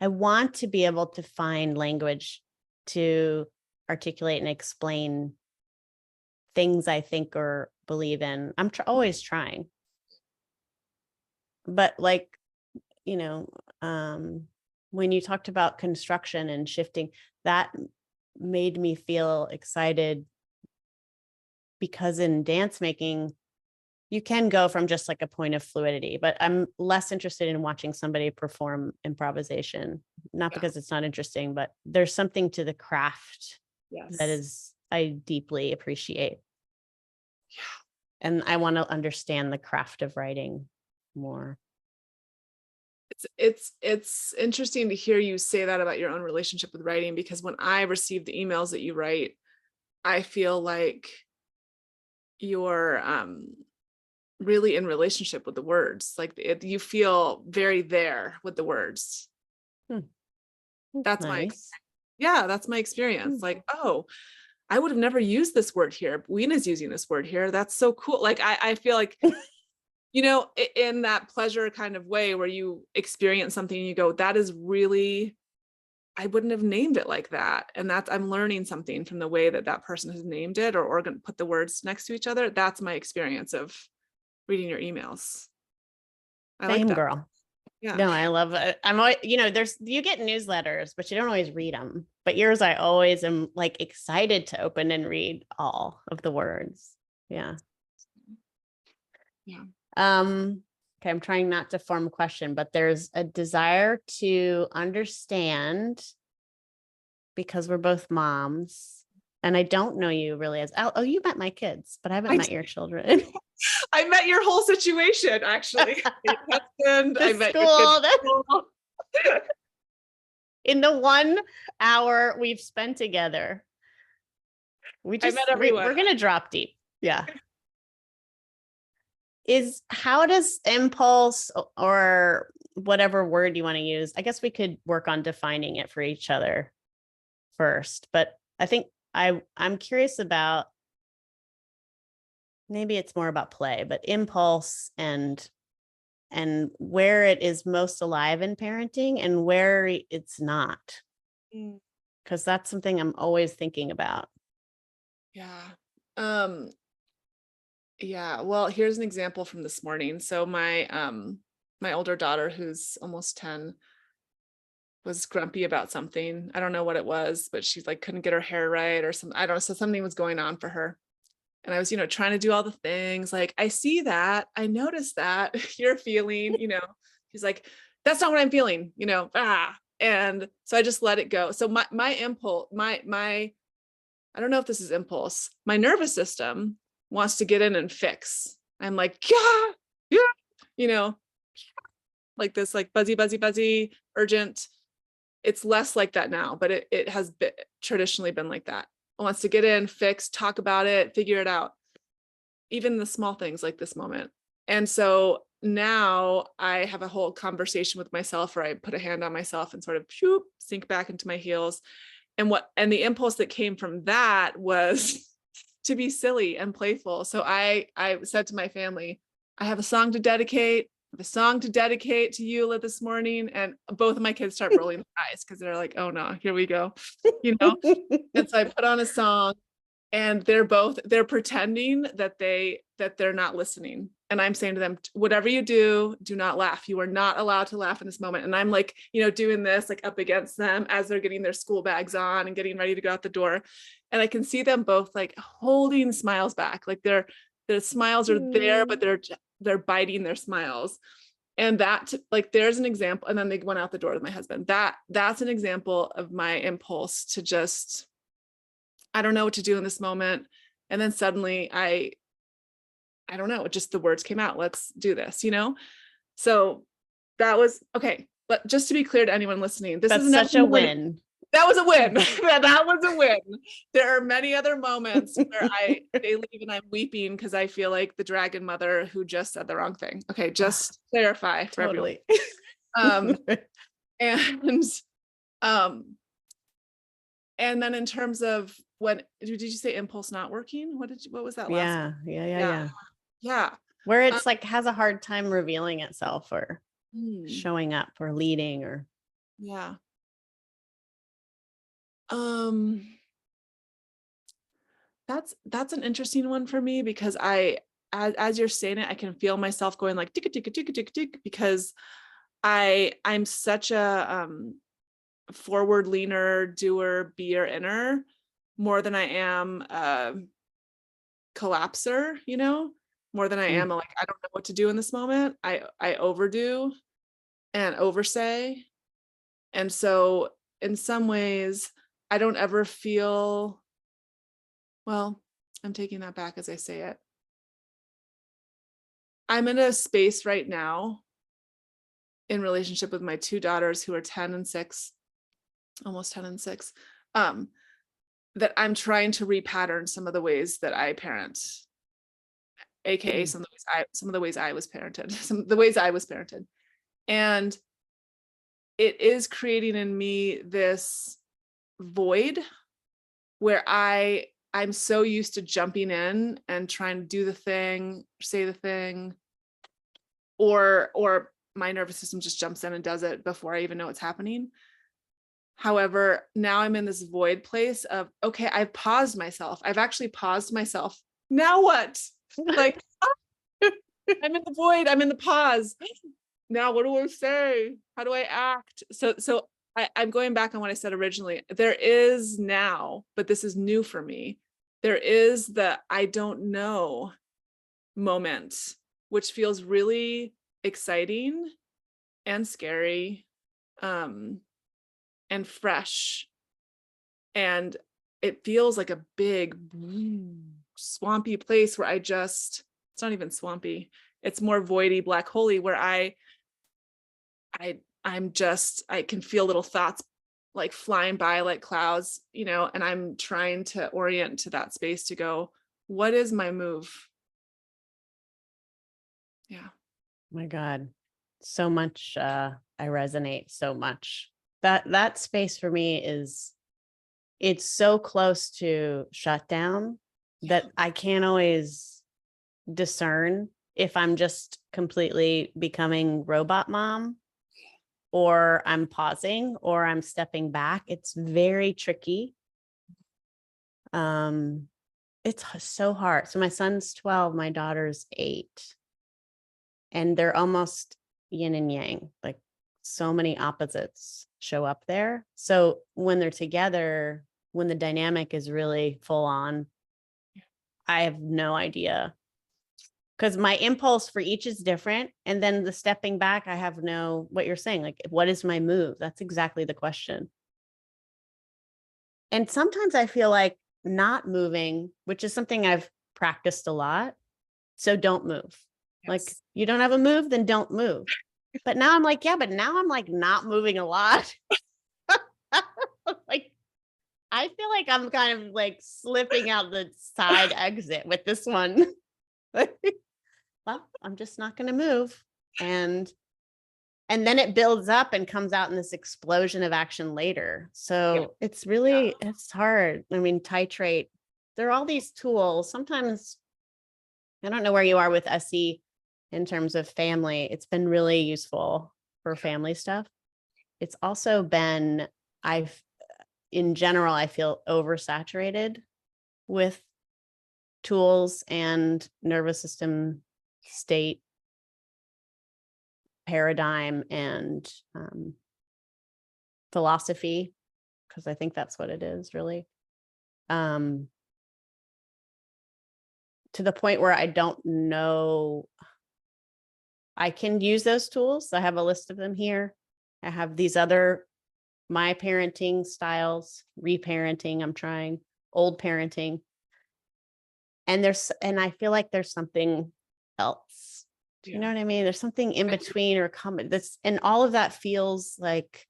I want to be able to find language to articulate and explain things I think or believe in. I'm always trying. But like, when you talked about construction and shifting, that made me feel excited, because in dance making, you can go from just like a point of fluidity, but I'm less interested in watching somebody perform improvisation, not because it's not interesting, but there's something to the craft that I deeply appreciate. Yeah. And I want to understand the craft of writing more. It's interesting to hear you say that about your own relationship with writing, because when I receive the emails that you write, I feel like you're really in relationship with the words. Like you feel very there with the words. Hmm, that's That's nice. that's my experience. Hmm. Like, oh, I would have never used this word here. Weena's using this word here. That's so cool. Like I feel like, in that pleasure kind of way where you experience something and you go, that is really, I wouldn't have named it like that. And I'm learning something from the way that that person has named it, or put the words next to each other. That's my experience of reading your emails. I like Same that. girl. Yeah. No, I love it. I'm always, you get newsletters, but you don't always read them. But yours, I always am like excited to open and read all of the words. Yeah. Yeah. Okay, I'm trying not to form a question, but there's a desire to understand because we're both moms. And I don't know you really as, oh, you met my kids, but I haven't I, met your children. I met your whole situation, actually. Your husband, I The met your kids. school, in the 1 hour we've spent together. I met everyone. We're gonna drop deep. Yeah. How does impulse, or whatever word you want to use? I guess we could work on defining it for each other first, but I think I'm curious about, maybe it's more about play, but impulse and where it is most alive in parenting and where it's not, Mm, because that's something I'm always thinking about. yeah. Yeah. Well, here's an example from this morning. So my older daughter, who's almost 10, was grumpy about something. I don't know what it was, but she's like couldn't get her hair right or something. I don't know. So something was going on for her. And I was, trying to do all the things. Like, I see that. I noticed that you're feeling, she's like, that's not what I'm feeling, And so I just let it go. So my impulse, I don't know if this is impulse. My nervous system wants to get in and fix. I'm like, yeah, yeah, you know, like this, like buzzy, buzzy, buzzy, urgent. It's less like that now, but it has traditionally been like that. It wants to get in, fix, talk about it, figure it out, even the small things like this moment. And so now I have a whole conversation with myself where I put a hand on myself and sort of sink back into my heels. And the impulse that came from that was to be silly and playful. So I said to my family, I have a song to dedicate. I have a song to dedicate to Eula this morning. And both of my kids start rolling their eyes because they're like, oh no, here we go. And so I put on a song, and they're pretending that they're not listening. And I'm saying to them, whatever you do not laugh. You are not allowed to laugh in this moment. And I'm like, doing this like up against them as they're getting their school bags on and getting ready to go out the door. And I can see them both like holding smiles back. Like their smiles are there, but they're biting their smiles. And that, like, there's an example. And then they went out the door with my husband. That's an example of my impulse to just, I don't know what to do in this moment. And then suddenly I don't know, just the words came out. Let's do this, So that was okay. But just to be clear to anyone listening, this That's is such a win. That was a win. That was a win. There are many other moments where they leave and I'm weeping because I feel like the dragon mother who just said the wrong thing. Okay, just clarify for Totally. everyone. And and then in terms of did you say impulse not working? What was that last one? Yeah. Where it's like has a hard time revealing itself or showing up or leading or. Yeah. That's an interesting one for me because as you're saying it, I can feel myself going like tick tick tick tick tick because I'm such a forward leaner, doer, beer inner more than I am a collapser, more than I am like, I don't know what to do in this moment. I overdo and oversay. And so in some ways, I don't ever feel, well, I'm taking that back as I say it. I'm in a space right now in relationship with my two daughters who are 10 and 6, almost 10 and 6, that I'm trying to repattern some of the ways that I parent, aka Mm. some of the ways I was parented, some of the ways I was parented. And it is creating in me this void where I'm so used to jumping in and trying to do the thing, say the thing, or my nervous system just jumps in and does it before I even know what's happening. However, now I'm in this void place of, okay, I've paused myself. I've actually paused myself. Now what? Like, I'm in the void. I'm in the pause. Now, what do I say? How do I act? So I'm going back on what I said originally. There is now, but this is new for me. There is the I don't know moment, which feels really exciting and scary, and fresh. And it feels like a big swampy place where it's not even swampy. It's more voidy, black holey, where I can feel little thoughts like flying by like clouds, and I'm trying to orient to that space to go, what is my move? Yeah. My God, so much. I resonate so much. That space for me it's so close to shutdown that I can't always discern if I'm just completely becoming robot mom or I'm pausing or I'm stepping back. It's very tricky. It's so hard. So my son's 12, my daughter's 8, and they're almost yin and yang, like so many opposites show up there. So when they're together, when the dynamic is really full on, I have no idea, because my impulse for each is different. And then the stepping back, I have what you're saying, like, what is my move? That's exactly the question. And sometimes I feel like not moving, which is something I've practiced a lot. So don't move. Like, Yes. you don't have a move, then don't move. But now I'm like, yeah, but now I'm like not moving a lot. Like, I feel like I'm kind of like slipping out the side exit with this one. Well, I'm just not going to move. And then it builds up and comes out in this explosion of action later. So it's really, it's hard. I mean, titrate. There are all these tools. Sometimes I don't know where you are with SE in terms of family. It's been really useful for family stuff. It's also been, in general, I feel oversaturated with tools and nervous system state paradigm and philosophy, because I think that's what it is really. To the point where I don't know, I can use those tools. I have a list of them here. I have these other, my parenting styles, reparenting, I'm trying, old parenting. And I feel like there's something else. You know what I mean? There's something in between or coming this, and all of that feels like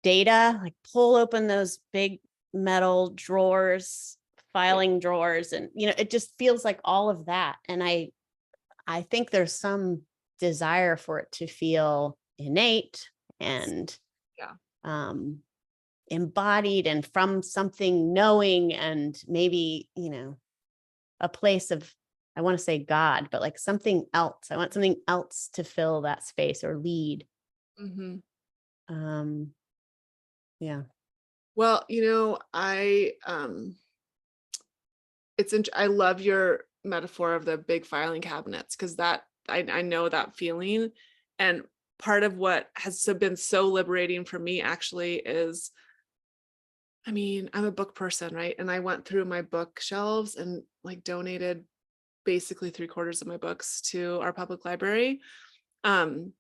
data, like pull open those big metal drawers, filing drawers. And, it just feels like all of that. And I think there's some desire for it to feel innate and embodied and from something knowing, and maybe, a place of, I want to say God, but like something else. I want something else to fill that space or lead. Mm-hmm. Yeah. Well, I love your metaphor of the big filing cabinets, because that I know that feeling. And part of what has been so liberating for me actually is, I mean, I'm a book person, right? And I went through my bookshelves and like donated basically 3/4 of my books to our public library. And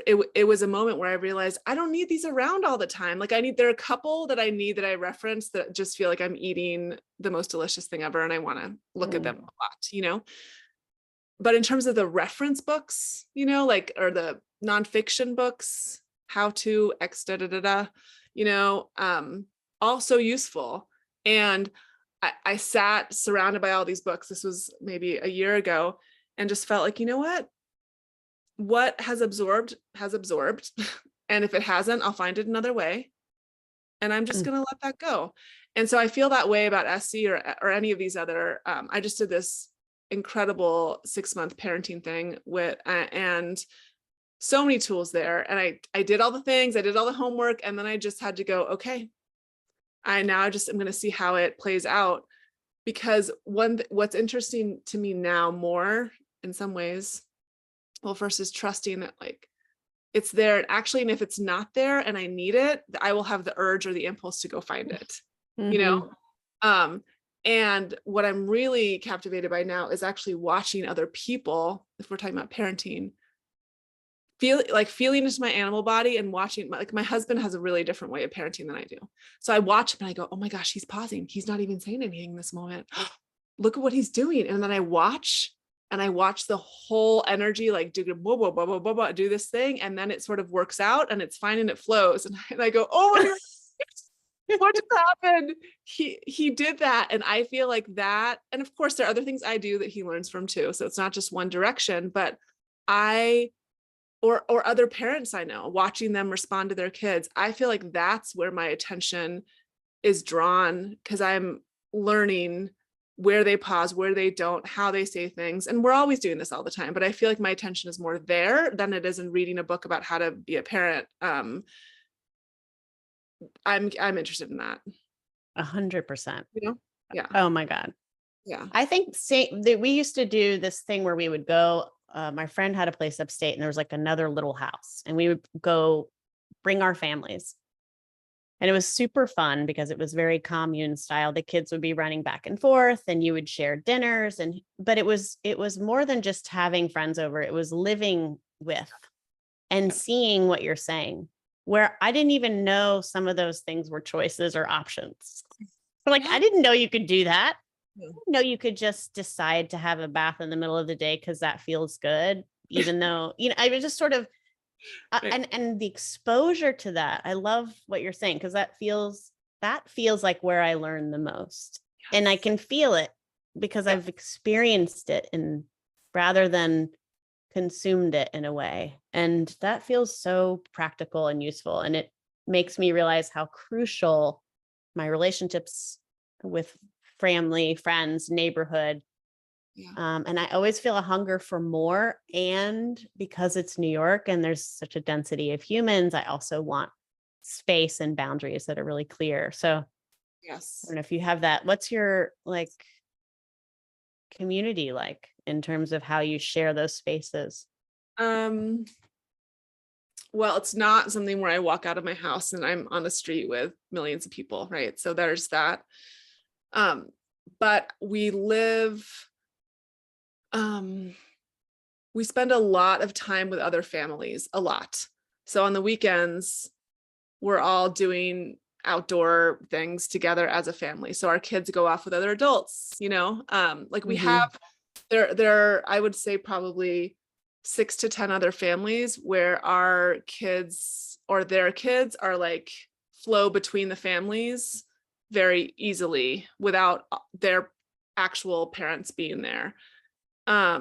it was a moment where I realized I don't need these around all the time. Like there are a couple that I need that I reference that just feel like I'm eating the most delicious thing ever. And I want to look at them a lot, but in terms of the reference books, you know, like, or the nonfiction books, how to X da da da da, you know, also useful. And I sat surrounded by all these books. This was maybe a year ago, and just felt like, you know what has absorbed has absorbed. And if it hasn't, I'll find it another way. And I'm just Mm. going to let that go. And so I feel that way about SC or any of these other, I just did this incredible 6-month parenting thing with, and so many tools there. And I did all the things, I did all the homework, and then I just had to go, okay, I'm going to see how it plays out. Because what's interesting to me now more in some ways, well, first is trusting that like it's there. And actually, and if it's not there and I need it, I will have the urge or the impulse to go find it, you know? And what I'm really captivated by now is actually watching other people, if we're talking about parenting, feeling into my animal body and watching, like my husband has a really different way of parenting than I do. So I watch him and I go, oh my gosh, he's pausing. He's not even saying anything in this moment. Look at what he's doing. And then I watch the whole energy, like do blah, blah, blah, blah, blah, blah, do this thing. And then it sort of works out and it's fine and it flows. And I go, oh my God, what just happened? He did that. And I feel like that. And of course, there are other things I do that he learns from too. So it's not just one direction, but or other parents I know, watching them respond to their kids. I feel like that's where my attention is drawn, because I'm learning where they pause, where they don't, how they say things. And we're always doing this all the time, but I feel like my attention is more there than it is in reading a book about how to be a parent. I'm interested in that. 100%. You know? Yeah. Oh my God. Yeah. I think we used to do this thing where we would go, my friend had a place upstate and there was like another little house, and we would go bring our families. And it was super fun because it was very commune style. The kids would be running back and forth and you would share dinners, but it was more than just having friends over. It was living with and seeing what you're saying, where I didn't even know some of those things were choices or options. Like, I didn't know you could do that. I didn't know you could just decide to have a bath in the middle of the day because that feels good, even though, I was just sort of, and the exposure to that. I love what you're saying, because that feels like where I learn the most. Yes. And I can feel it because I've experienced it, and rather than consumed it in a way. And that feels so practical and useful. And it makes me realize how crucial my relationships with family, friends, neighborhood. And I always feel a hunger for more. And because it's New York and there's such a density of humans, I also want space and boundaries that are really clear. So yes, I don't know if you have that. What's your community like in terms of how you share those spaces? Well, it's not something where I walk out of my house and I'm on the street with millions of people, right? So there's that. But we spend a lot of time with other families, a lot. So on the weekends, we're all doing outdoor things together as a family. So our kids go off with other adults, we have there, I would say probably 6 to 10 other families where our kids or their kids are like flow between the families very easily without their actual parents being there. I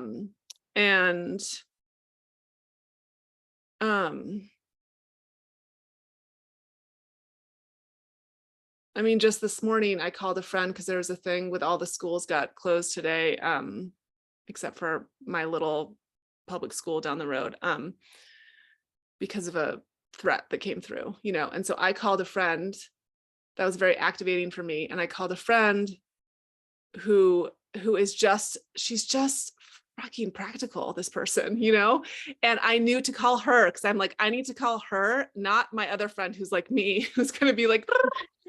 mean, just this morning I called a friend because there was a thing with all the schools got closed today, except for my little public school down the road, because of a threat that came through, and so I called a friend. That was very activating for me. And I called a friend who is she's just fucking practical, this person, and I knew to call her because I'm like, I need to call her, not my other friend who's like me, who's going to be like,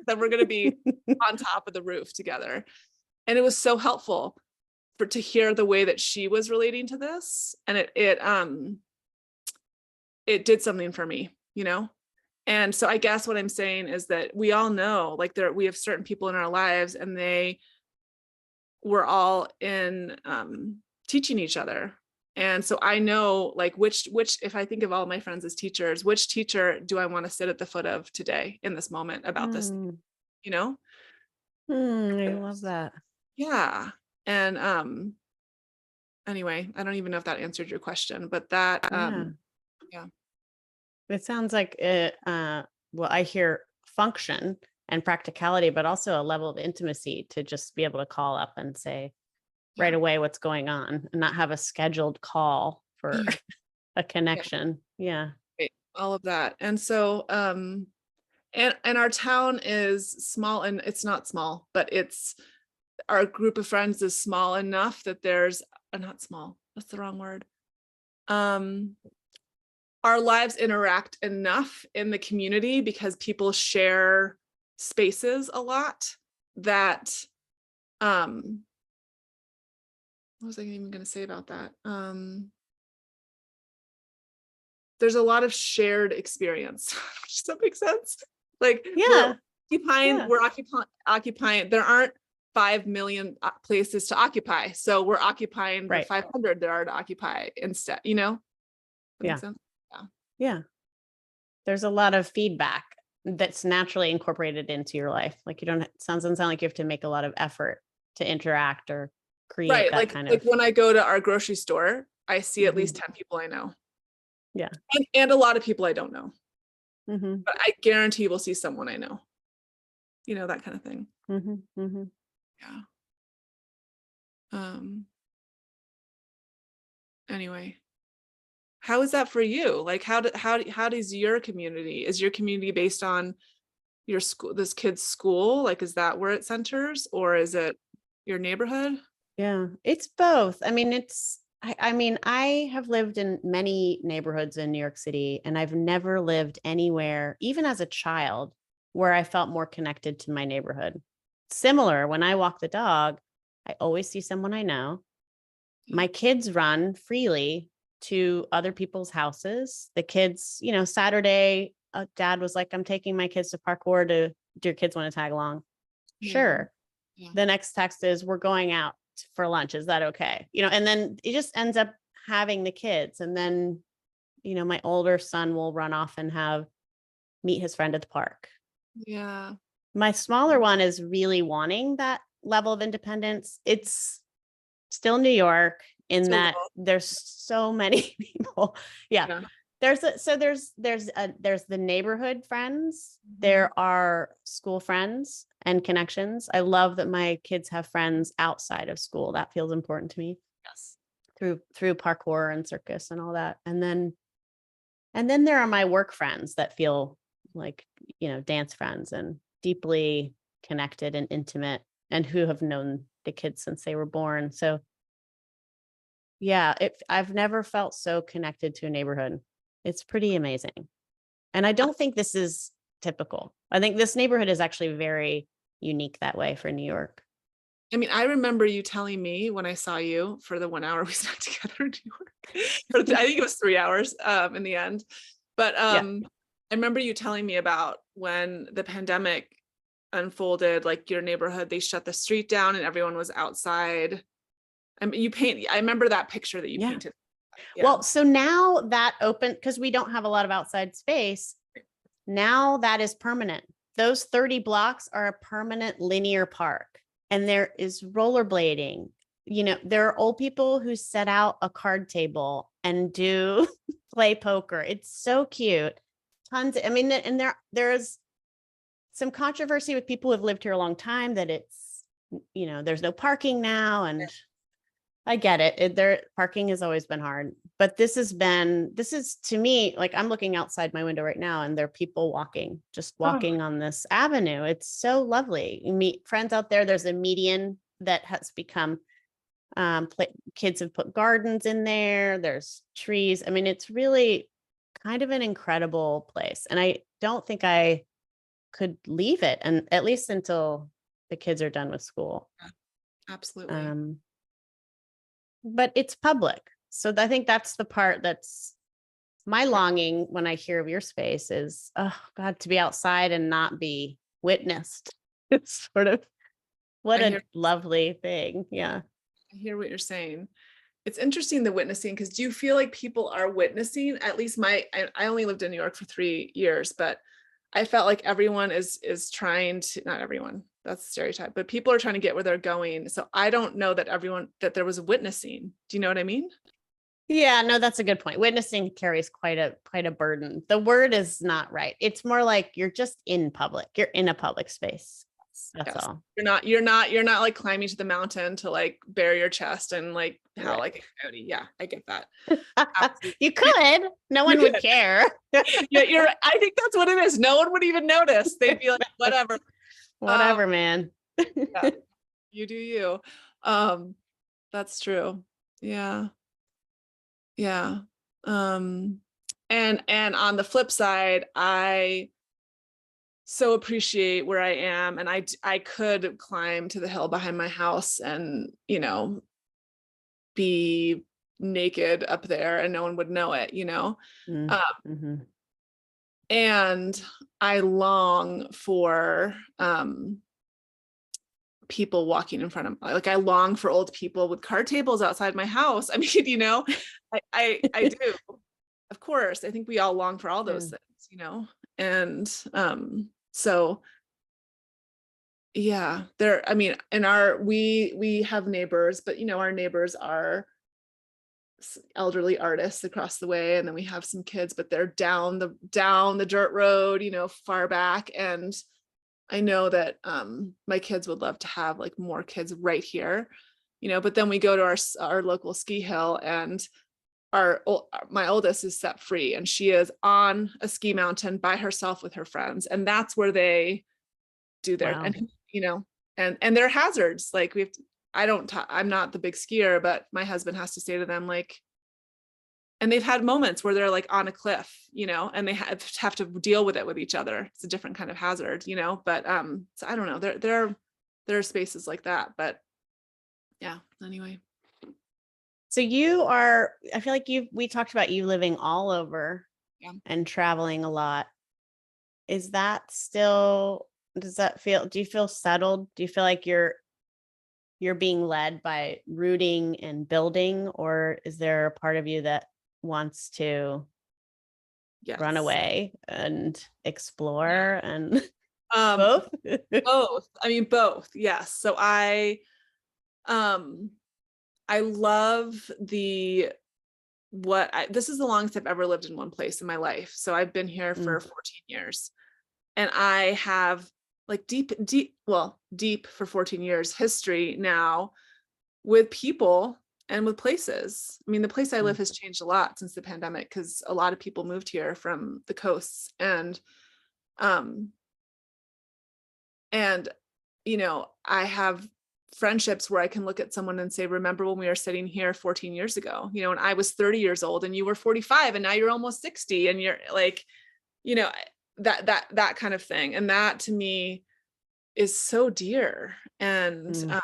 that we're going to be on top of the roof together. And it was so helpful to hear the way that she was relating to this. And it did something for me, And so I guess what I'm saying is that we all know, we have certain people in our lives and we're all in teaching each other. And so I know like which, if I think of all my friends as teachers, which teacher do I want to sit at the foot of today in this moment about this, Mm, you know? I love that. Yeah. And anyway, I don't even know if that answered your question, but that Yeah. yeah. It sounds like well, I hear function and practicality, but also a level of intimacy to just be able to call up and say right Yeah. away what's going on and not have a scheduled call for a Yeah. connection. Yeah. Right. All of that. And so and our town is small, and it's not small, but it's our group of friends is small enough that there's not small, that's the wrong word. Um our lives interact enough in the community because people share spaces a lot that um what was I even going to say about that? There's a lot of shared experience. Does that make sense? Like Yeah. Yeah. we're occupying, there aren't 5 million places to occupy. So we're occupying the Right. 500 there are to occupy instead, you know? That makes Yeah. sense? Yeah. Yeah. There's a lot of feedback that's naturally incorporated into your life. Like you don't, it doesn't sound like you have to make a lot of effort to interact or create Right. that kind Like of. when I go to our grocery store, I see at least Mhm. 10 people I know. Yeah. And a lot of people I don't know. Hmm. But I guarantee we'll see someone I know. You know, that kind of thing. Hmm. Hmm. Yeah. Um anyway. How is that for you? Like how does your community, is your community based on your school, this kid's school? Like is that where it centers, or is it your neighborhood? Yeah, it's both. I mean, I mean, I have lived in many neighborhoods in New York City, and I've never lived anywhere, even as a child, where I felt more connected to my neighborhood. Similar, when I walk the dog, I always see someone I know. Yeah. My kids run freely to other people's houses. The kids, Saturday, dad was like, I'm taking my kids to parkour. Do your kids want to tag along? Amazing. Sure. Yeah. The next text is, we're going out for lunch. Is that okay? And then it just ends up having the kids. And then, my older son will run off and meet his friend at the park. Yeah. My smaller one is really wanting that level of independence. It's still New York in So that there's so many people. Yeah. yeah. There's the neighborhood friends. Mhm. There are school friends and connections. I love that my kids have friends outside of school. That feels important to me, Yes. through parkour and circus and all that. And then there are my work friends that feel like, dance friends and deeply connected and intimate, and who have known the kids since they were born. So yeah, I've never felt so connected to a neighborhood. It's pretty amazing. And I don't think this is typical. I think this neighborhood is actually very unique that way for New York. I mean, I remember you telling me when I saw you for the 1 hour we spent together in New York, or I think it was 3 hours in the end. But Yeah. I remember you telling me about when the pandemic unfolded, like your neighborhood, they shut the street down and everyone was outside. I mean, I remember that picture that you Yeah. painted. Yeah. Well, so now that open, because we don't have a lot of outside space, now that is permanent. Those 30 blocks are a permanent linear park. And there is rollerblading. There are old people who set out a card table and do play poker. It's so cute. I mean, and there's some controversy with people who have lived here a long time that there's no parking now. And I get it. There parking has always been hard, but this is to me, like I'm looking outside my window right now and there are people just Oh, walking on this avenue. It's so lovely. You meet friends out there. There's a median that has become, kids have put gardens in there. There's trees. I mean, it's really kind of an incredible place. And I don't think I could leave it, and at least until the kids are done with school. yeah, absolutely. Um, but it's public. So I think that's the part that's my Yeah. longing when I hear of your space is, oh God, to be outside and not be witnessed. It's sort of what I a hear lovely thing. Yeah. I hear what you're saying. It's interesting, the witnessing, because do you feel like people are witnessing? At least I only lived in New York for 3 years, but I felt like everyone is trying to, not everyone, that's a stereotype, but people are trying to get where they're going. So I don't know that there was witnessing. Do you know what I mean? Yeah, no, that's a good point. Witnessing carries quite a burden. The word is not right. It's more like you're just in public. You're in a public space. That's Yes. all. You're not like climbing to the mountain to like bare your chest and like how Right. like a coyote. Yeah, I get that. Absolutely. You could. No You one would could. care. Yeah, I think that's what it is. No one would even notice. They'd be like, whatever. Whatever, man. Yeah, you do you. Um, that's true. Yeah. Yeah. Um, and on the flip side, I so appreciate where I am, and I could climb to the hill behind my house and, be naked up there and no one would know it, Mm, Um, mhm. and I long for people walking in front of, like, I long for old people with card tables outside my house. I mean, I do. Of course, I think we all long for all those Yeah. things. And so yeah, I mean, we have neighbors, but our neighbors are elderly artists across the way, and then we have some kids, but they're down the dirt road, far back. And I know that my kids would love to have like more kids right here, but then we go to our local ski hill, and my oldest is set free, and she is on a ski mountain by herself with her friends, and that's where they do their, Wow. and and there are hazards. Like I'm not the big skier, but my husband has to say to them, like, and they've had moments where they're like on a cliff, and they have to deal with it with each other. It's a different kind of hazard, but so I don't know, there are spaces like that, but yeah, anyway. So I feel like we talked about you living all over Yeah. and traveling a lot. Is that do you feel settled? Do you feel like you're being led by rooting and building, or is there a part of you that wants to run Yes. away and explore and Um, both? both. I mean, both. Yes. So um, I love this is the longest I've ever lived in one place in my life. So I've been here for Mm, 14 years, and I have like deep for 14 years history now with people and with places. I mean, the place I live mm, has changed a lot since the pandemic, because a lot of people moved here from the coasts, um and I have friendships where I can look at someone and say, remember when we were sitting here 14 years ago, and I was 30 years old and you were 45 and now you're almost 60, and you're like, you know that kind of thing. And that to me is so dear. And mm,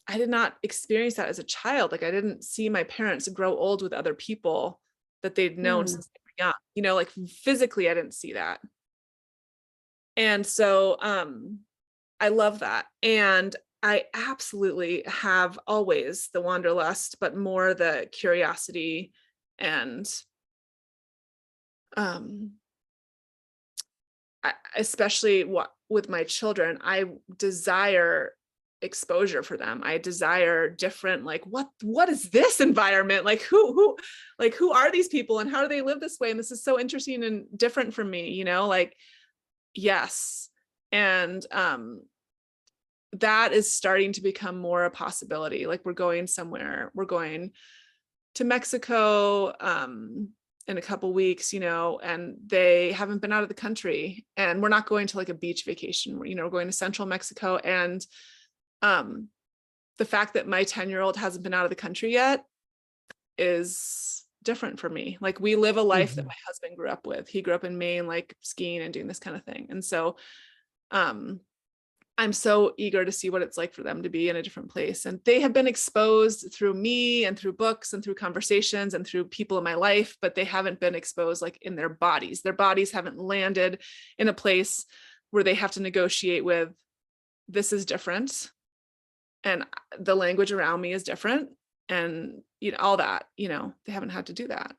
I did not experience that as a child. Like, I didn't see my parents grow old with other people that they'd known mm. since they were young, like physically I didn't see that. And so I love that. And I absolutely have always the wanderlust, but more the curiosity. And um especially with my children, I desire exposure for them. I desire different, like, what is this environment? Like, who are these people and how do they live this way? And this is so interesting and different from me, like, yes. And that is starting to become more a possibility. Like, we're going to Mexico in a couple weeks, and they haven't been out of the country, and we're not going to like a beach vacation. We're going to central Mexico. And the fact that my 10-year-old hasn't been out of the country yet is different for me. Like, we live a life that Mhm. my husband grew up with. He grew up in Maine, like skiing and doing this kind of thing. And so I'm so eager to see what it's like for them to be in a different place. And they have been exposed through me and through books and through conversations and through people in my life, but they haven't been exposed like in their bodies. Their bodies haven't landed in a place where they have to negotiate with, this is different, and the language around me is different. and, all that, they haven't had to do that.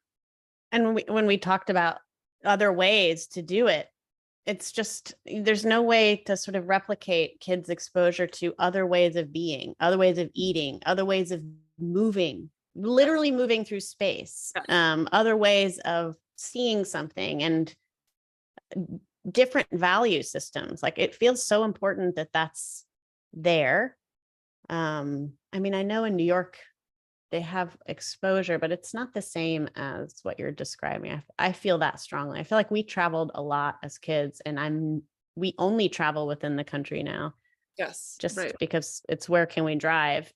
And when we talked about other ways to do it, it's just there's no way to sort of replicate kids' exposure to other ways of being, other ways of eating, other ways of moving, literally moving through space, Yes. other ways of seeing something, and different value systems. Like, it feels so important that that's there. I mean, I know in New York they have exposure, but it's not the same as what you're describing. I feel that strongly. I feel like we traveled a lot as kids, and we only travel within the country now, Yes. just Right. because it's where can we drive?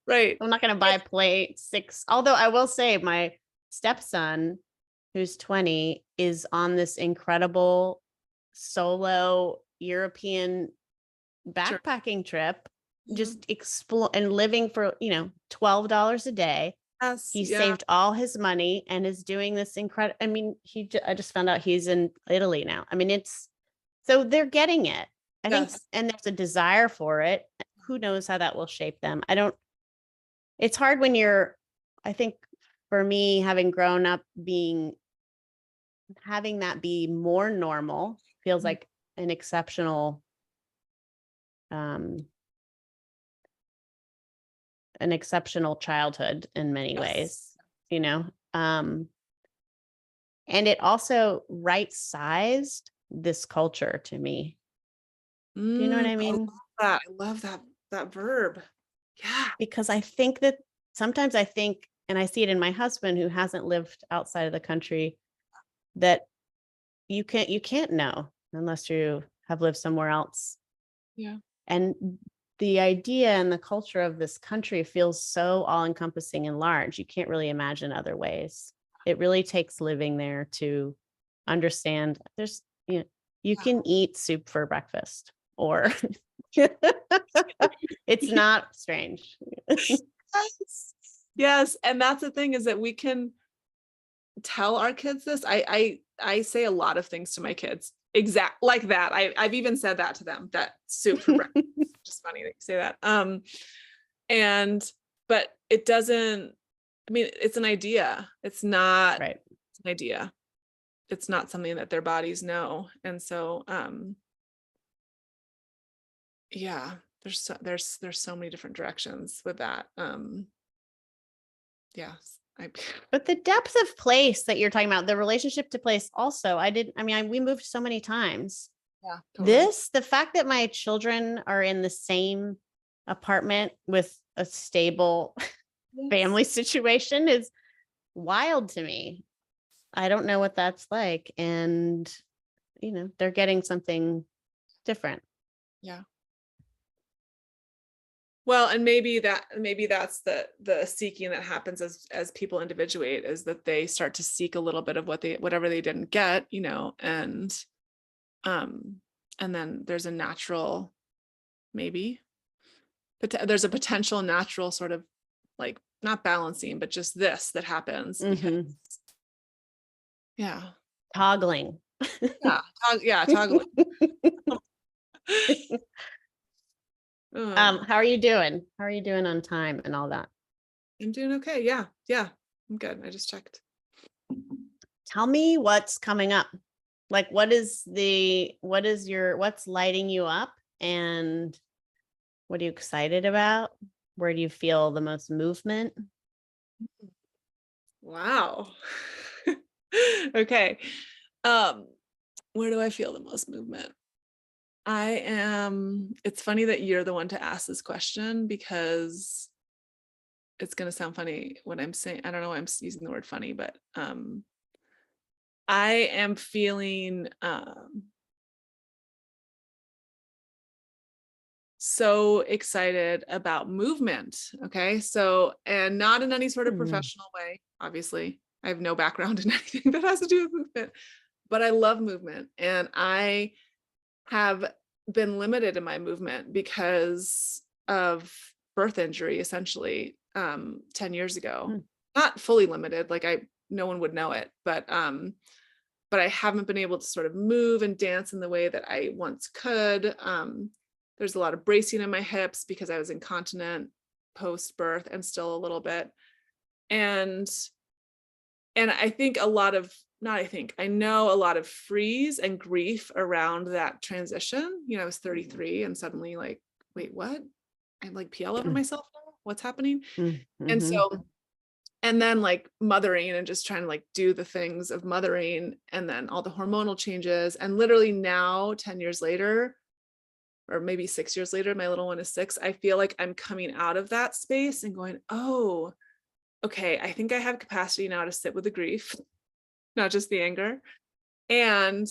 Right. I'm not going to buy a plate six. Although I will say my stepson, who's 20, is on this incredible solo European Sure. backpacking trip, Mhm. just explore and living for, $12 a day. Yes. He Yeah. saved all his money and is doing this incredible. I mean, I just found out he's in Italy now. I mean, so they're getting it. I think, Yes. and there's a desire for it. Who knows how that will shape them? It's hard when I think for me, having grown up having that be more normal feels Mhm. like an exceptional, um, childhood in many Yes. ways, you know? Um, and it also right sized this culture to me. Do you know what I I love mean? that. I love that verb. Yeah. Because I think that sometimes I think, and I see it in my husband who hasn't lived outside of the country, that you can't know unless you have lived somewhere else. Yeah. And the idea and the culture of this country feels so all encompassing and large. You can't really imagine other ways. It really takes living there to understand you Yeah. can eat soup for breakfast, or it's not strange. Yes. Yes. And that's the thing, is that we can tell our kids this. I say a lot of things to my kids exact like that. I've even said that to them, that soup for breakfast. Just funny that you say that. And but it doesn't, I mean, it's an idea. Right. It's an idea. It's not something that their bodies know. And so yeah, there's so many different directions with that. Yes. But the depth of place that you're talking about, the relationship to place also, we moved so many times. Yeah, totally. The fact that my children are in the same apartment with a stable Yes. family situation is wild to me. I don't know what that's like. And, they're getting something different. Yeah. Well, and maybe that's the seeking that happens as people individuate, is that they start to seek a little bit of whatever they didn't get, um and then there's a natural, maybe, but there's a potential natural sort of, like, not balancing, but just this that happens because Hmm. yeah. Toggling. Yeah, yeah, toggling. Uh, How are you doing? How are you doing on time and all that? I'm doing okay. Yeah, yeah, I'm good. I just checked. Tell me what's coming up. Like, what's lighting you up, and what are you excited about? Where do you feel the most movement? Wow. Okay. Um, where do I feel the most movement? It's funny that you're the one to ask this question, because it's going to sound funny when I'm saying, I don't know why I'm using the word funny, but I am feeling so excited about movement. Okay. So, and not in any sort of Hmm. professional way, obviously. I have no background in anything that has to do with movement, but I love movement. And I have been limited in my movement because of birth injury, essentially, 10 years ago. Hmm. Not fully limited, like, no one would know it, but I haven't been able to sort of move and dance in the way that I once could. There's a lot of bracing in my hips because I was incontinent post-birth and still a little bit. And I think a lot of, not I think, I know a lot of freeze and grief around that transition. I was 33 and suddenly like, wait, what? I'm like PL over myself now? What's happening? And Mm-hmm. so, and then like mothering and just trying to like do the things of mothering, and then all the hormonal changes. And literally now, 10 years later, or maybe 6 years later, my little one is 6, I feel like I'm coming out of that space and going, oh, okay, I think I have capacity now to sit with the grief, not just the anger. And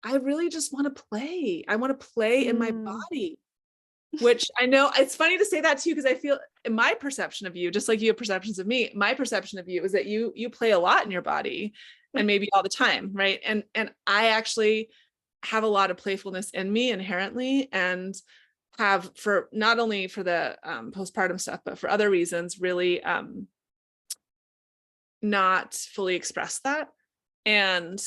I really just want to play. I want to play in my Mm. body, which I know it's funny to say that too, because I feel in my perception of you, just like you have perceptions of me, my perception of you is that you play a lot in your body, and maybe all the time, right? And I actually have a lot of playfulness in me inherently, and have, for not only for the postpartum stuff, but for other reasons, really not fully expressed that. And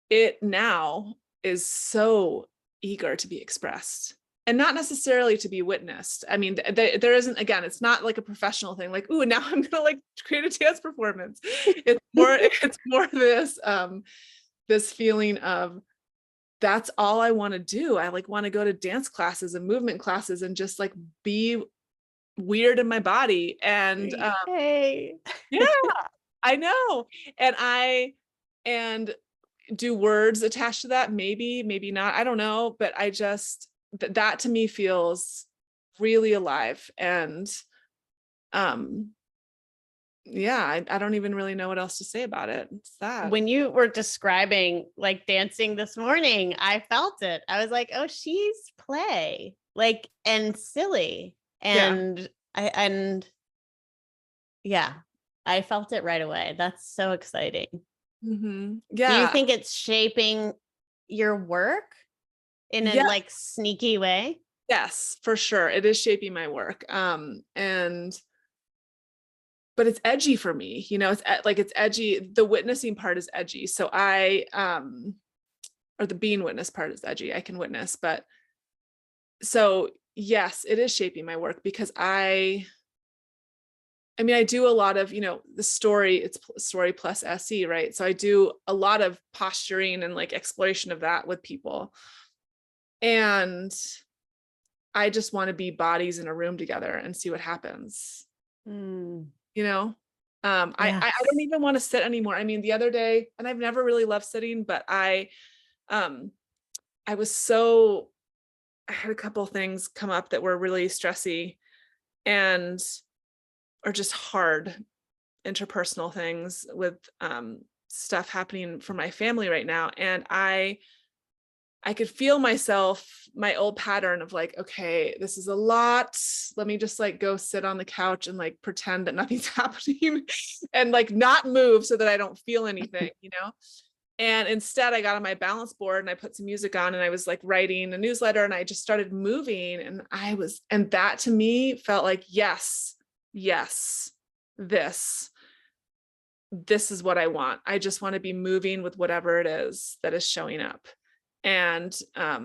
it now is so eager to be expressed, and not necessarily to be witnessed. I mean, there isn't, again, it's not like a professional thing, like, ooh, now I'm gonna like create a dance performance. It's more this feeling of, that's all I want to do. I like want to go to dance classes and movement classes and just like be weird in my body. And Yay. yeah, I know. And do words attached to that? Maybe not. I don't know. But I just, that to me feels really alive. And yeah, I don't even really know what else to say about it. It's that. When you were describing like dancing this morning, I felt it. I was like, oh, she's play, like, and silly. Yeah. And yeah, I felt it right away. That's so exciting. Do you Yeah. think it's shaping your work in a Yeah. like sneaky way? Yes, for sure. It is shaping my work. And but it's edgy for me, it's like, it's edgy. The witnessing part is edgy. So or the being witness part is edgy. I can witness, but so yes, it is shaping my work, because I mean, I do a lot of, the story, it's story plus SE, right? So I do a lot of posturing and like exploration of that with people. And I just want to be bodies in a room together and see what happens, Mm, you know? I yes. don't even want to sit anymore. I mean, the other day, and I've never really loved sitting, but um, I was so, I had a couple things come up that were really stressy and, or just hard interpersonal things with stuff happening for my family right now. And I could feel myself, my old pattern of like, okay, this is a lot. Let me just like go sit on the couch and like pretend that nothing's happening and like not move so that I don't feel anything. And instead I got on my balance board and I put some music on and I was like writing a newsletter, and I just started moving, and that to me felt like, yes, this is what I want. I just want to be moving with whatever it is that is showing up. And I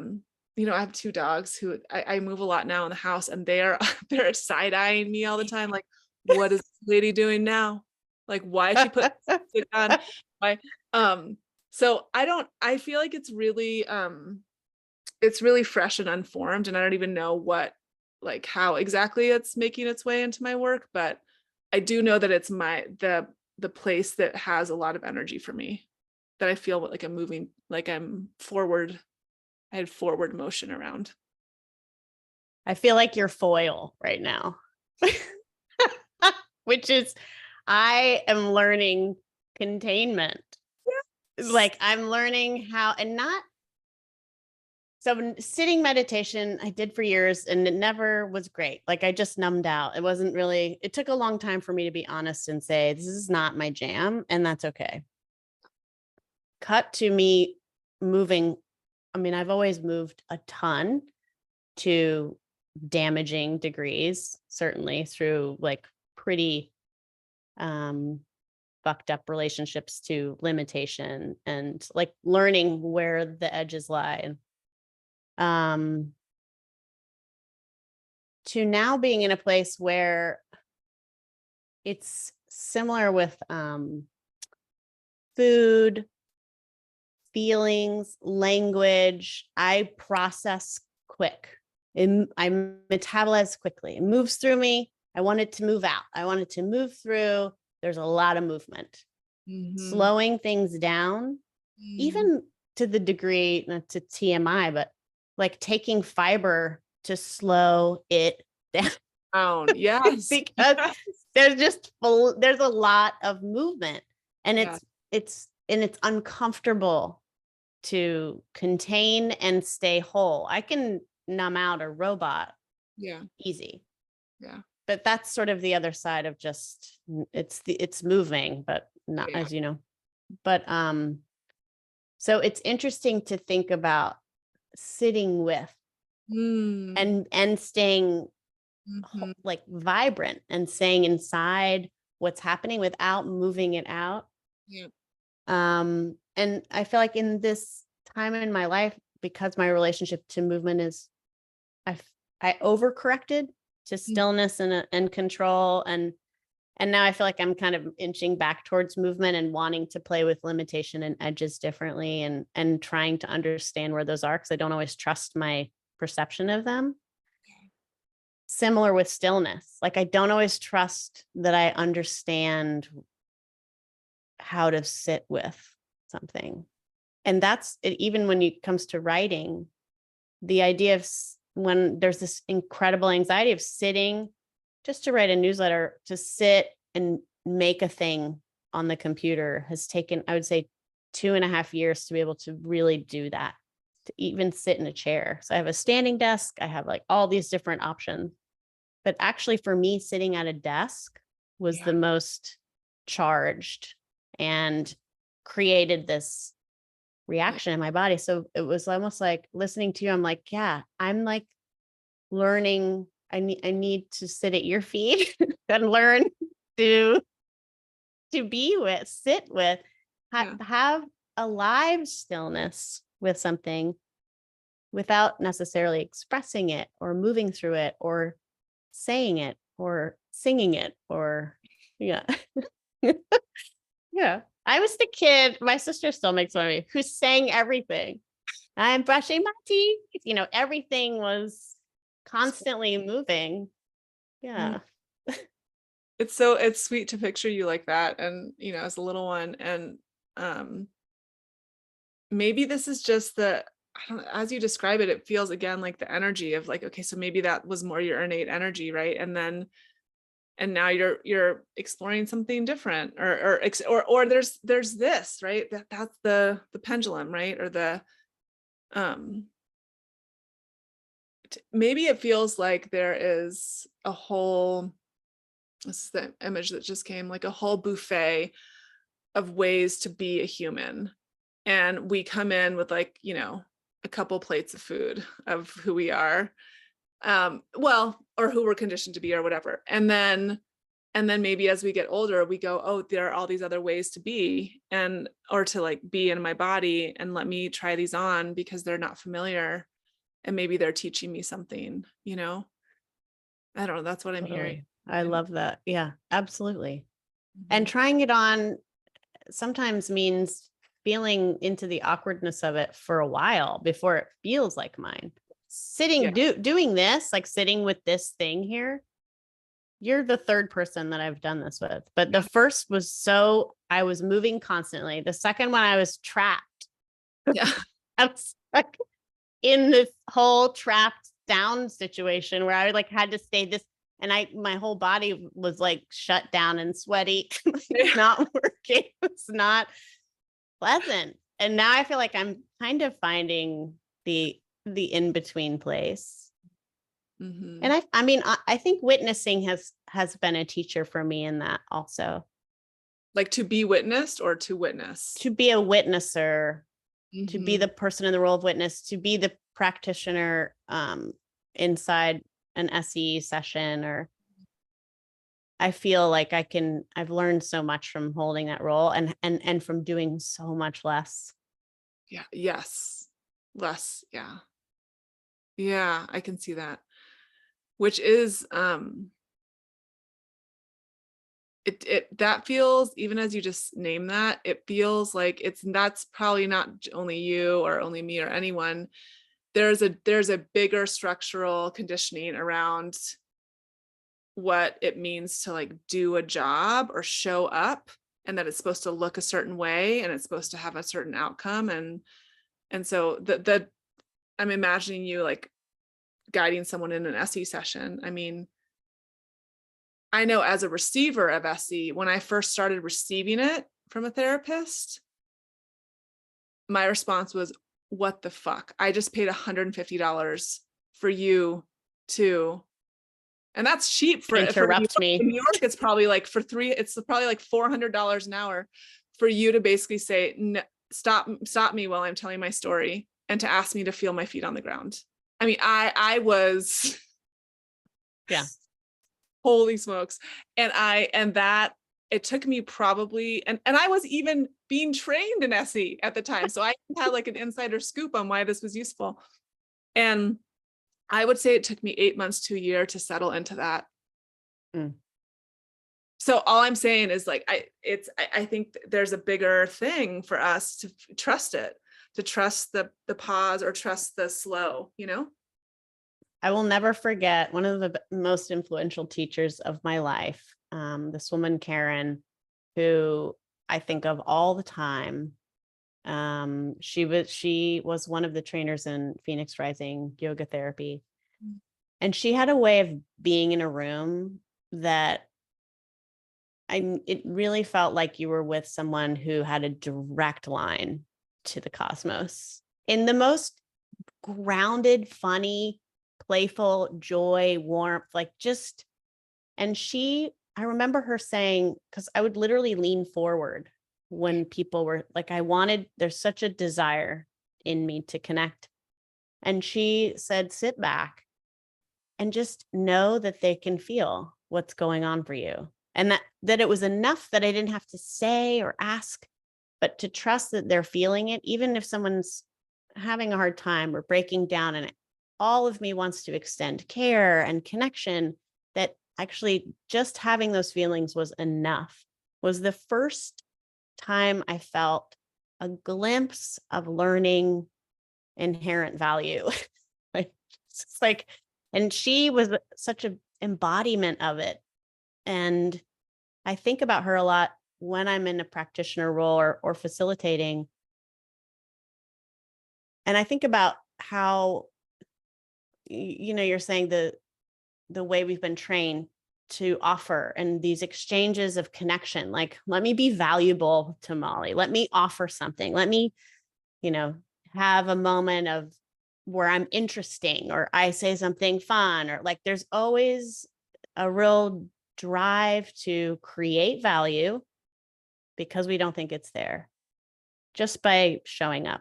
have 2 dogs who I move a lot now in the house, and they're side-eyeing me all the time, like, what is this lady doing now? Like, why is she putting lipstick on? Why? So I feel like it's really fresh and unformed, and I don't even know how exactly it's making its way into my work, but I do know that it's the place that has a lot of energy for me, that I feel like I'm moving, like I'm forward. I had forward motion around. I feel like you're foil right now, which is, I am learning containment. Yes. Like I'm learning how, and not, so sitting meditation I did for years and it never was great. Like I just numbed out. It wasn't really, it took a long time for me to be honest and say, this is not my jam. And that's okay. Cut to me moving. I mean, I've always moved a ton to damaging degrees, certainly through like pretty um fucked up relationships to limitation and like learning where the edges lie. Um to now being in a place where it's similar with food, feelings, language. I process quick. I metabolize quickly. It moves through me. I want it to move out. I want it to move through. There's a lot of movement. Mhm. Slowing things down, Mm. even to the degree, not to TMI, but like taking fiber to slow it down. Yes. Because Yes. there's a lot of movement, and Yeah. it's uncomfortable to contain and stay whole. I can numb out a robot Yeah. easy, Yeah. but that's sort of the other side of just it's moving, but not, Yeah. as you know. But so it's interesting to think about sitting with Mm. and staying Mhm. like vibrant and staying inside what's happening without moving it out. Yeah. And I feel like in this time in my life, because my relationship to movement is, I overcorrected to Mm. stillness and control, and now I feel like I'm kind of inching back towards movement and wanting to play with limitation and edges differently, and trying to understand where those are, because I don't always trust my perception of them. Similar with stillness, like I don't always trust that I understand how to sit with something. And that's it, even when it comes to writing, the idea of when there's this incredible anxiety of sitting just to write a newsletter, to sit and make a thing on the computer has taken, I would say, 2.5 years to be able to really do that, to even sit in a chair. So I have a standing desk, I have like all these different options. But actually, for me, sitting at a desk was Yeah. the most charged and created this Yeah. reaction in my body. So it was almost like listening to you. I'm like, yeah, I'm like learning. I need to sit at your feet and learn to sit with, Yeah. have a live stillness with something without necessarily expressing it or moving through it or saying it or singing it or yeah. Yeah. I was the kid, my sister still makes fun of me, who sang everything. I'm brushing my teeth. Everything was constantly moving. Mm. Yeah. It's sweet to picture you like that, and as a little one. And um maybe this is just I don't know, as you describe it, it feels again like the energy of like, okay, so maybe that was more your innate energy, right? And now you're exploring something different, or there's this, right? That's the pendulum, right? Or the um maybe it feels like there is a whole, this is the image that just came, like a whole buffet of ways to be a human. And we come in with like, a couple plates of food of who we are. Well, or who we're conditioned to be or whatever. And then maybe as we get older, we go, oh, there are all these other ways to be, or to like be in my body, and let me try these on because they're not familiar. And maybe they're teaching me something. I don't know. That's what I'm hearing. Totally. I And love that. Yeah, absolutely. And mhm. trying it on sometimes means feeling into the awkwardness of it for a while before it feels like mine. Yeah. Doing this, like sitting with this thing here, you're the third person that I've done this with. But the first was I was moving constantly. The second one, I was trapped. Yeah. I was stuck in this whole trapped down situation where I like had to stay this, and my whole body was like shut down and sweaty. It's Yeah. not working. It's not pleasant. And now I feel like I'm kind of finding the in between place. And Hmm. I mean, I think witnessing has been a teacher for me in that also. Like to be witnessed or to witness. To be a witnesser, to be Hmm. the person in the role of witness, to be the practitioner inside an SE session, or I feel like I've learned so much from holding that role, and from doing so much less. Yeah. Yes. Less. Yeah. Yeah. I can see that. which is that feels, even as you just name that, it feels like that's probably not only you or only me or anyone. There's a bigger structural conditioning around what it means to like do a job or show up, and that it's supposed to look a certain way and it's supposed to have a certain outcome. And so the I'm imagining you like guiding someone in an SE session. I mean, I know as a receiver of SE, when I first started receiving it from a therapist, my response was, what the fuck? I just paid $150 for you to, and that's cheap for New Interrupt York. me. In New York, it's probably like it's probably like $400 an hour for you to basically say, stop me while I'm telling my story, and to ask me to feel my feet on the ground. I mean, I was, Yeah. holy smokes. And that it took me probably, and I was even being trained in SE at the time. So I had like an insider scoop on why this was useful. And I would say it took me 8 months to a year to settle into that. Mm. So all I'm saying is like, I think there's a bigger thing for us to trust it, to trust the pause or trust the slow, you know? I will never forget one of the most influential teachers of my life, this woman, Karen, who I think of all the time. She was one of the trainers in Phoenix Rising yoga therapy. And she had a way of being in a room that it really felt like you were with someone who had a direct line to the cosmos in the most grounded, funny, playful joy, warmth, like just, and I remember her saying, because I would literally lean forward when people were like, there's such a desire in me to connect. And she said, sit back and just know that they can feel what's going on for you. And that it was enough that I didn't have to say or ask, but to trust that they're feeling it, even if someone's having a hard time or breaking down, and all of me wants to extend care and connection, that actually just having those feelings was enough. Was the first time I felt a glimpse of learning inherent value. It's like, and she was such an embodiment of it. And I think about her a lot when I'm in a practitioner role or facilitating. And I think about how, you're saying the way we've been trained to offer and these exchanges of connection, like, let me be valuable to Molly. Let me offer something. Let me, have a moment of where I'm interesting, or I say something fun, or like, there's always a real drive to create value because we don't think it's there just by showing up.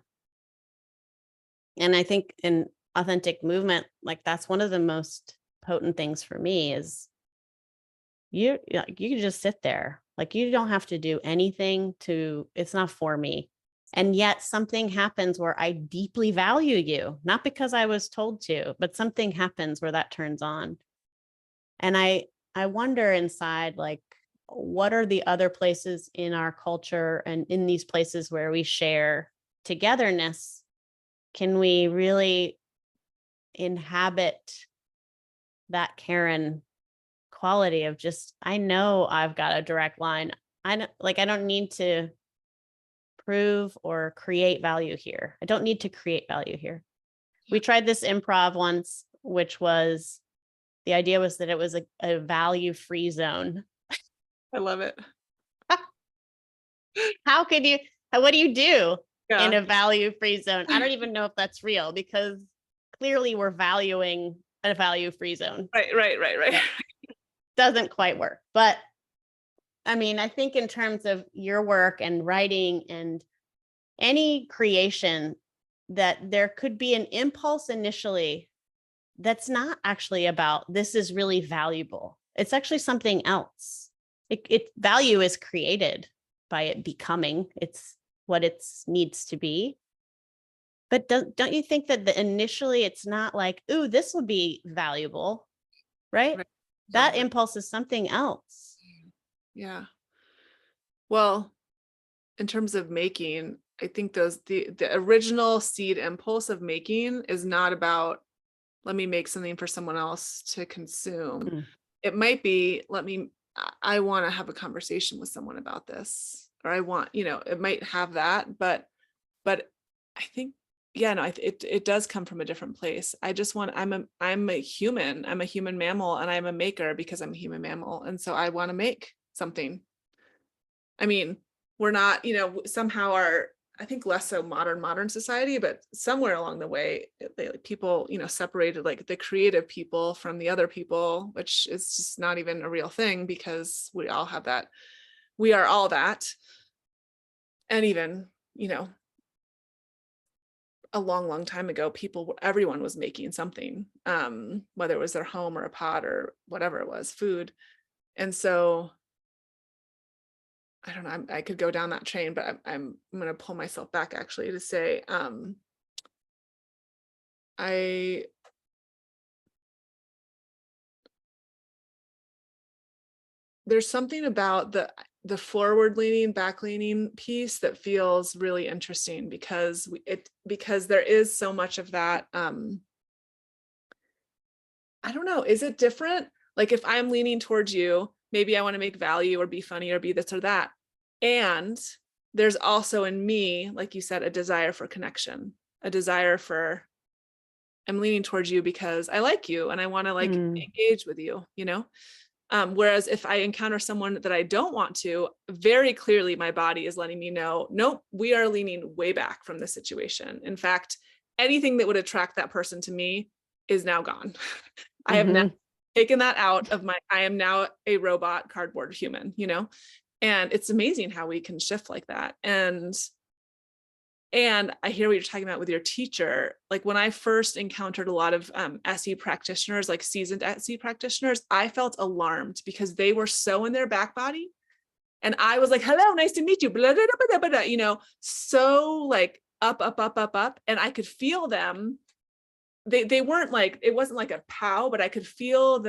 And I think in authentic movement, like, that's one of the most potent things for me is you can just sit there. Like, you don't have to do anything it's not for me. And yet something happens where I deeply value you, not because I was told to, but something happens where that turns on. And I wonder inside, like, what are the other places in our culture and in these places where we share togetherness? Can we really inhabit that Karen quality of just, I know I've got a direct line. I don't need to prove or create value here. I don't need to create value here. We tried this improv once, which was, the idea was that it was a value-free zone. I love it. What do you do Yeah. in a value-free zone? I don't even know if that's real, because clearly we're valuing a value-free zone. Right. Doesn't quite work. But I mean, I think in terms of your work and writing and any creation, that there could be an impulse initially that's not actually about, this is really valuable. It's actually something else. Value is created by it becoming. It's what it needs to be. But don't you think that initially it's not like, ooh, this will be valuable. right? Right. That Exactly. impulse is something else. Yeah. Well, in terms of making, I think the original seed impulse of making is not about, let me make something for someone else to consume. Mm. It might be, I want to have a conversation with someone about this, or I want, it might have that, but I think, yeah, no, it does come from a different place. I just want, I'm a human, I'm a human mammal, and I'm a maker because I'm a human mammal. And so I want to make something. I mean, we're not, somehow I think less so modern society, but somewhere along the way, like, people, separated like the creative people from the other people, which is just not even a real thing because we all have that. We are all that. And even, a long time ago, everyone was making something, whether it was their home or a pot or whatever it was, food. And so I don't know, I could go down that train, but I'm going to pull myself back actually to say, I there's something about the forward leaning, back leaning piece that feels really interesting because because there is so much of that. I don't know, is it different? Like if I'm leaning towards you, maybe I want to make value or be funny or be this or that. And there's also in me, like you said, a desire for connection, a desire for, I'm leaning towards you because I like you and I want to like Mm. engage with you, whereas if I encounter someone that I don't want to, very clearly my body is letting me know, nope, we are leaning way back from the situation. In fact, anything that would attract that person to me is now gone. I have now Mhm. taken that out of I am now a robot cardboard human, and it's amazing how we can shift like that. And I hear what you're talking about with your teacher. Like when I first encountered a lot of SE practitioners, like seasoned SE practitioners, I felt alarmed because they were so in their back body. And I was like, hello, nice to meet you. Blah, blah, blah, blah, blah, so like up. And I could feel them. They weren't like, it wasn't like a pow, but I could feel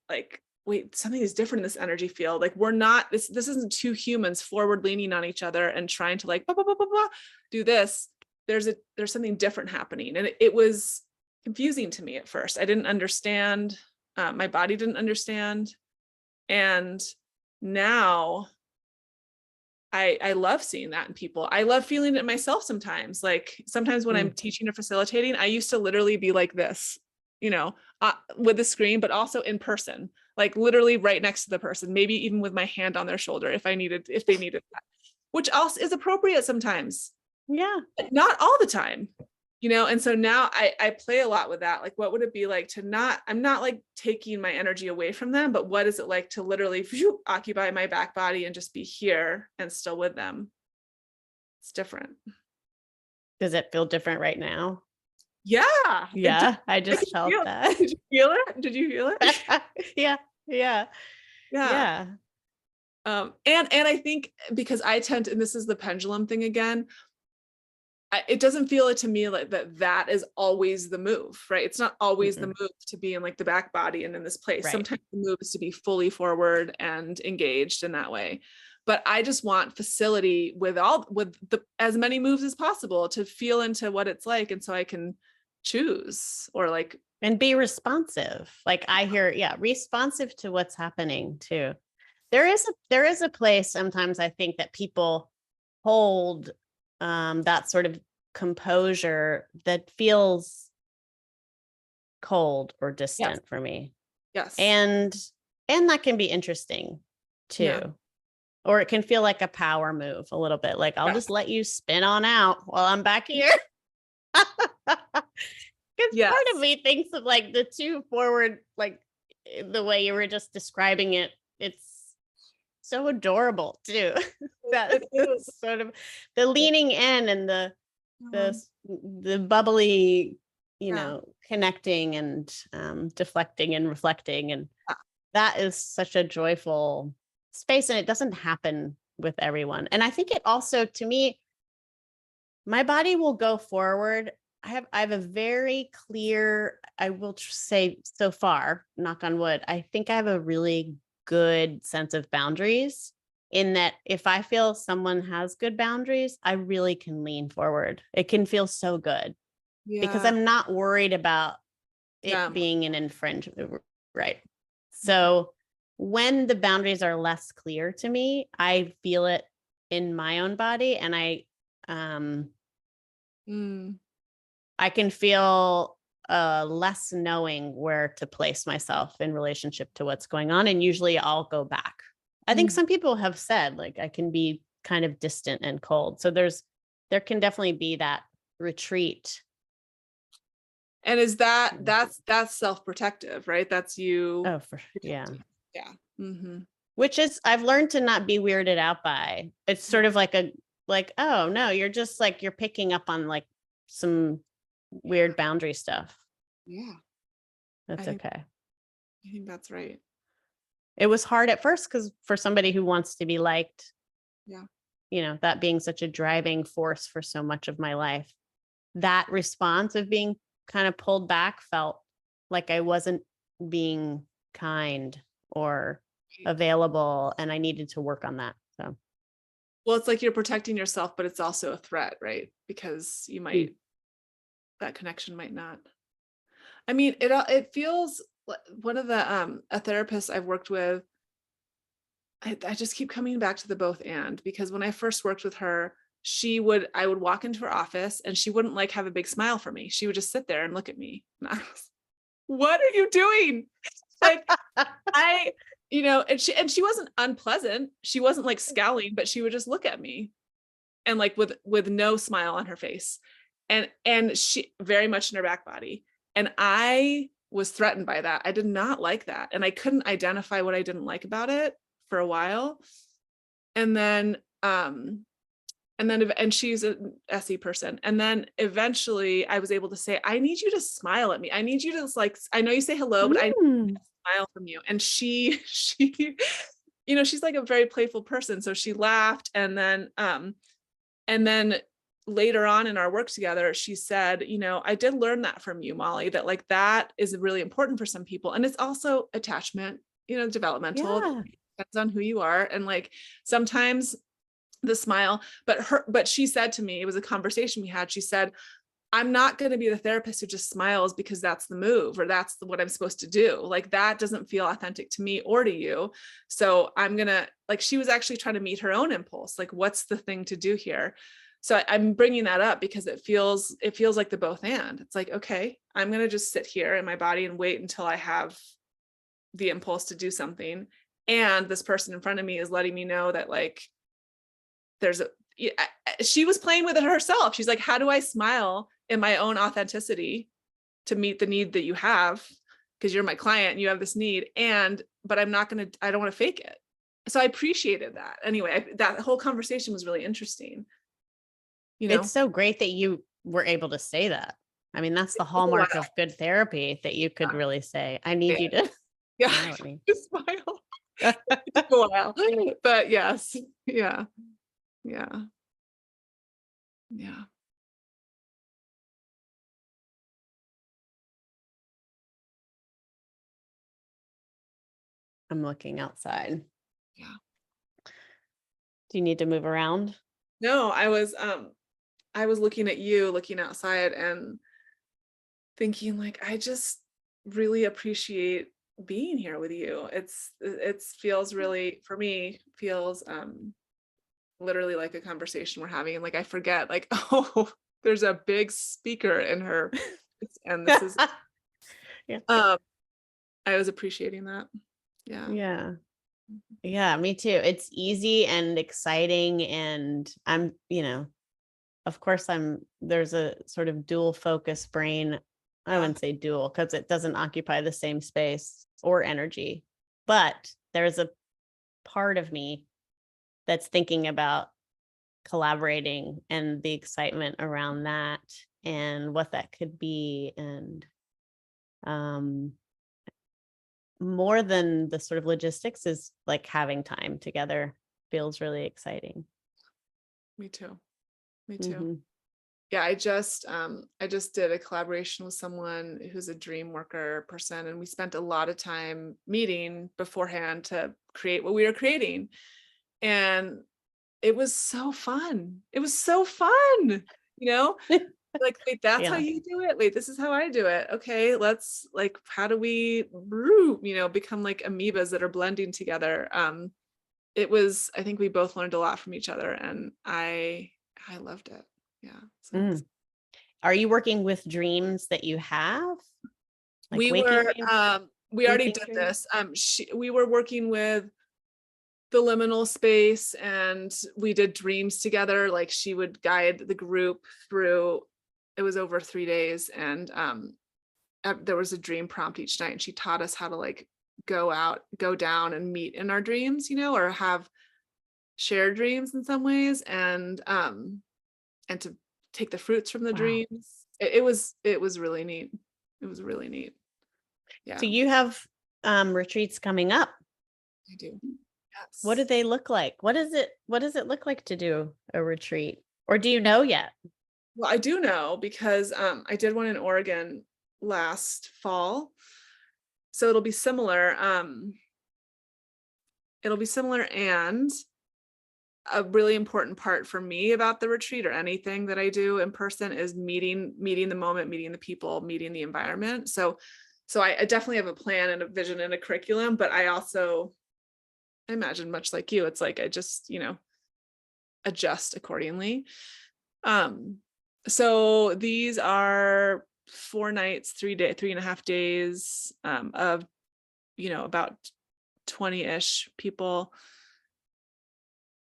like, wait, something is different in this energy field. Like we're not, this isn't two humans forward leaning on each other and trying to like blah, blah, blah, blah, blah, do this. There's something different happening. And it was confusing to me at first. I didn't understand. My body didn't understand. And now I love seeing that in people. I love feeling it myself sometimes. Like sometimes when I'm Mm. teaching or facilitating, I used to literally be like this, with the screen, but also in person, like literally right next to the person, maybe even with my hand on their shoulder if they needed that, which also is appropriate sometimes, Yeah. but not all the time. And so now I play a lot with that. Like, what would it be like I'm not like taking my energy away from them, but what is it like to literally occupy my back body and just be here and still with them? It's different. Does it feel different right now? Yeah. Yeah, I I just can felt feel, that. did you feel it? Did you feel it? Yeah, yeah, Yeah. yeah. And I think because I tend to, and this is the pendulum thing again, it doesn't feel it to me like that is always the move, right? It's not always the Mm-mm. move to be in like the back body and in this place. Right. Sometimes the move is to be fully forward and engaged in that way. But I just want facility with as many moves as possible to feel into what it's like. And so I can choose or like, And be responsive. Like I hear, yeah, responsive to what's happening too. There is a place sometimes I think that people hold that sort of composure that feels cold or yes, distant for me. yes, And that can be interesting yeah, too. Or it can feel like a power move a little bit. Like I'll yes, just let you spin on out while I'm back here. Because part of yes. me thinks of like the two forward, like the way you were just describing it. It's so adorable too. That It is. sort of the leaning in and the Um, the bubbly, yeah. connecting and deflecting and reflecting, and Yeah. that is such a joyful space, and it doesn't happen with everyone. And I think it also, to me, my body will go forward. I have a very clear, I will say so far, knock on wood, I think I have a really good sense of boundaries in that if I feel someone has good boundaries, I really can lean forward. It can feel so good because Yeah. I'm not worried about it Yeah. being an infringement. Right. So when the boundaries are less clear to me, I feel it in my own body and um Mm, I can feel less knowing where to place myself in relationship to what's going on. And usually I'll go back. I think mm. some people have said like I can be kind of distant and cold. So there can definitely be that retreat. And is Mm. that's self-protective, right? That's you Oh, for yeah. protecting. Yeah. Mhm. Which is I've learned to not be weirded out by. It's sort of like oh no, you're just like you're picking up on like some Yeah. weird boundary stuff. Yeah. I That's think okay. I think that's right. It was hard at first because for somebody who wants to be liked, Yeah. that being such a driving force for so much of my life, that response of being kind of pulled back felt like I wasn't being kind or Right. available, and I needed to work on that. So, Well, it's like you're protecting yourself, but it's also a threat, right? Because mm, that connection might not. I mean, it feels one of the a therapist I've worked with, I just keep coming back to the both and because when I first worked with her, I would walk into her office and she wouldn't like have a big smile for me. She would just sit there and look at me. And I was, what are you doing? Like I, and she wasn't unpleasant. She wasn't like scowling, but she would just look at me and like with no smile on her face. And she very much in her back body. And I was threatened by that. I did not like that. And I couldn't identify what I didn't like about it for a while. And then and she's an SE person. And then eventually I was able to say, I need you to smile at me. I need you to like, I know you say hello, but I need mm, a smile from you. And she, she's like a very playful person. So she laughed. And then later on in our work together, she said, I did learn that from you, Molly, that like that is really important for some people. And it's also attachment, developmental. yeah, Depends on who you are. And like sometimes the smile, but she said to me, it was a conversation we had. She said, I'm not going to be the therapist who just smiles because that's the move or that's what I'm supposed to do. Like that doesn't feel authentic to me or to you. So I'm going to like, she was actually trying to meet her own impulse. Like, what's the thing to do here? So I'm bringing that up because it feels like the both and it's like, okay, I'm going to just sit here in my body and wait until I have the impulse to do something. And this person in front of me is letting me know that like, she was playing with it herself. She's like, how do I smile in my own authenticity to meet the need that you have? Because you're my client and you have this need. But I don't want to fake it. So I appreciated that. Anyway, that whole conversation was really interesting. it's so great that you were able to say that. I mean, that's the It took a hallmark of good therapy that you could while. really say, I need Yeah. you to Yeah. smile at me. Smile. It took a while. But yes. Yeah. Yeah. Yeah. I'm looking outside. Yeah. Do you need to move around? No, I was looking at you, looking outside and thinking like, I just really appreciate being here with you. It feels really, for me, feels literally like a conversation we're having. And like, I forget like, oh, there's a big speaker in her. And this is, Yeah. um, I was appreciating that. Yeah. Yeah. Yeah, me too. It's easy and exciting. And of course there's a sort of dual focus brain. I Yeah. wouldn't say dual because it doesn't occupy the same space or energy, but there's a part of me that's thinking about collaborating and the excitement around that and what that could be. And um, more than the sort of logistics is like having time together feels really exciting. Me too. Me too. Mhm. Yeah, I just did a collaboration with someone who's a dream worker person, and we spent a lot of time meeting beforehand to create what we were creating. And it was so fun. It was so fun, you know? Like, wait, that's how Yeah. you do it? Wait, this is how I do it. Okay, let's like, how do we, become like amoebas that are blending together? I think we both learned a lot from each other, and I loved it. Yeah. So Mm. Are you working with dreams that you have? Like we waking were, dreams, we already sleeping did dreams? this. We were working with the liminal space, and we did dreams together. Like, she would guide the group through, it was over 3 days, and there was a dream prompt each night, and she taught us how to like go down and meet in our dreams, or have shared dreams in some ways, and to take the fruits from the Wow. dreams. It was really neat. It was really neat. Yeah, So you have retreats coming up. I do. What do Yes. they look like? What does it look like to do a retreat? Or do you know yet? Well, I do know because I did one in Oregon last fall. So it'll be similar, and a really important part for me about the retreat or anything that I do in person is meeting the moment, meeting the people, meeting the environment. So I definitely have a plan and a vision and a curriculum, but I imagine, much like you, it's like I just, adjust accordingly. Um, so these are 4 nights, 3.5 days, of, about 20-ish people,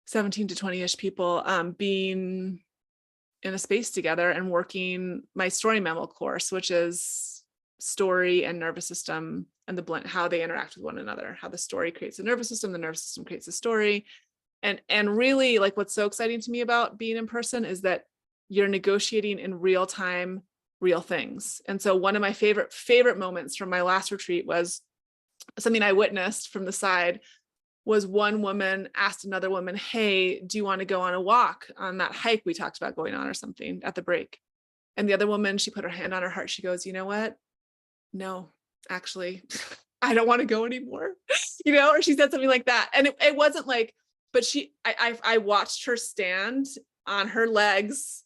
17 to 20-ish people, being in a space together and working my story memo course, which is story and nervous system and the blend, how they interact with one another, how the story creates the nervous system creates the story. And really, like, what's so exciting to me about being in person is that you're negotiating in real time, real things. And so one of my favorite moments from my last retreat was something I witnessed from the side. Was one woman asked another woman, hey, do you want to go on a walk on that hike we talked about going on or something at the break? And the other woman, she put her hand on her heart. She goes, you know what? No, actually, I don't want to go anymore. Or she said something like that. And it wasn't like, but I watched her stand on her legs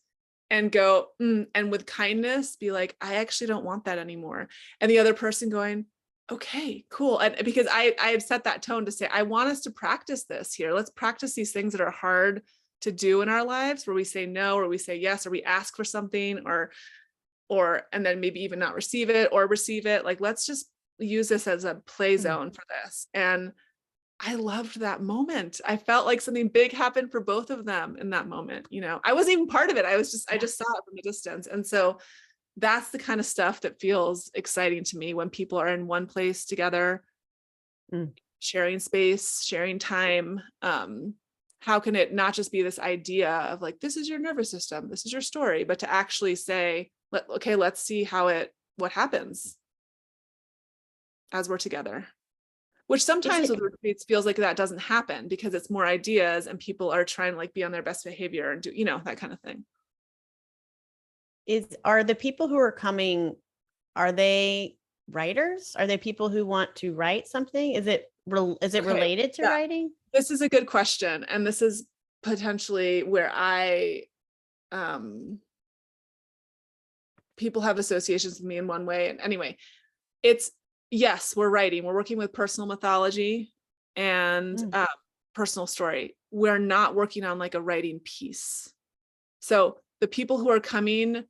and go, and with kindness be like, I actually don't want that anymore. And the other person going, okay, cool. And because I had set that tone to say, I want us to practice this here. Let's practice these things that are hard to do in our lives, where we say no, or we say yes, or we ask for something, and then maybe even not receive it or receive it. Like, let's just use this as a play Mm. zone for this. And I loved that moment. I felt like something big happened for both of them in that moment. I wasn't even part of it. I Yeah. just saw it from a distance. And so that's the kind of stuff that feels exciting to me, when people are in one place together, Mm. sharing space, sharing time. How can it not just be this idea of like, this is your nervous system, this is your story, but to actually say, okay, let's see what happens as we're together. Which Is sometimes it with retreats feels like that doesn't happen because it's more ideas and people are trying to like be on their best behavior and do, that kind of thing. are the people who are coming, are they writers? Are they people who want to write something? Is it Okay. related to Yeah. writing? This is a good question. And this is potentially where people have associations with me in one way. And anyway, it's, yes, we're writing. We're working with personal mythology and Mm. personal story. We're not working on like a writing piece. So the people who are coming,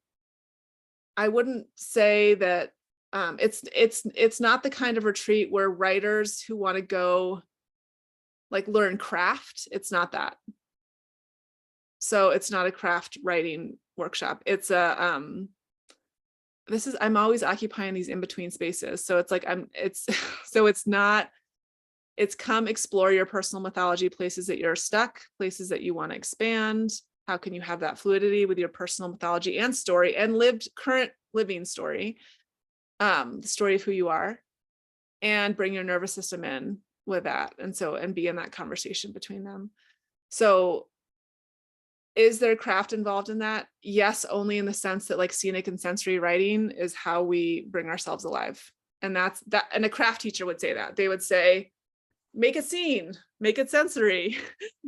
I wouldn't say that it's not the kind of retreat where writers who want to go like learn craft. It's not that. So it's not a craft writing workshop. It's I'm always occupying these in-between spaces. So it's like so it's come explore your personal mythology, places that you're stuck, places that you want to expand. How can you have that fluidity with your personal mythology and story and current living story, the story of who you are, and bring your nervous system in with that. And be in that conversation between them. So Is there craft involved in that? Yes, only in the sense that like scenic and sensory writing is how we bring ourselves alive. And that's that. And a craft teacher would say that. They would say, make a scene, make it sensory,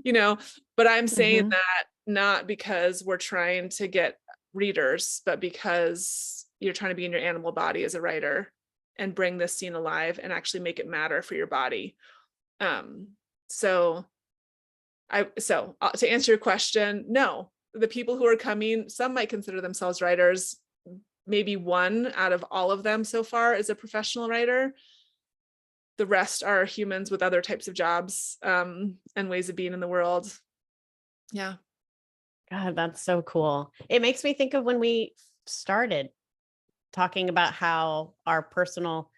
but I'm saying Mhm. that not because we're trying to get readers, but because you're trying to be in your animal body as a writer and bring this scene alive and actually make it matter for your body. So to answer your question, no, the people who are coming, some might consider themselves writers. Maybe one out of all of them so far is a professional writer. The rest are humans with other types of jobs, and ways of being in the world. Yeah. God, that's so cool. It makes me think of when we started talking about how our personal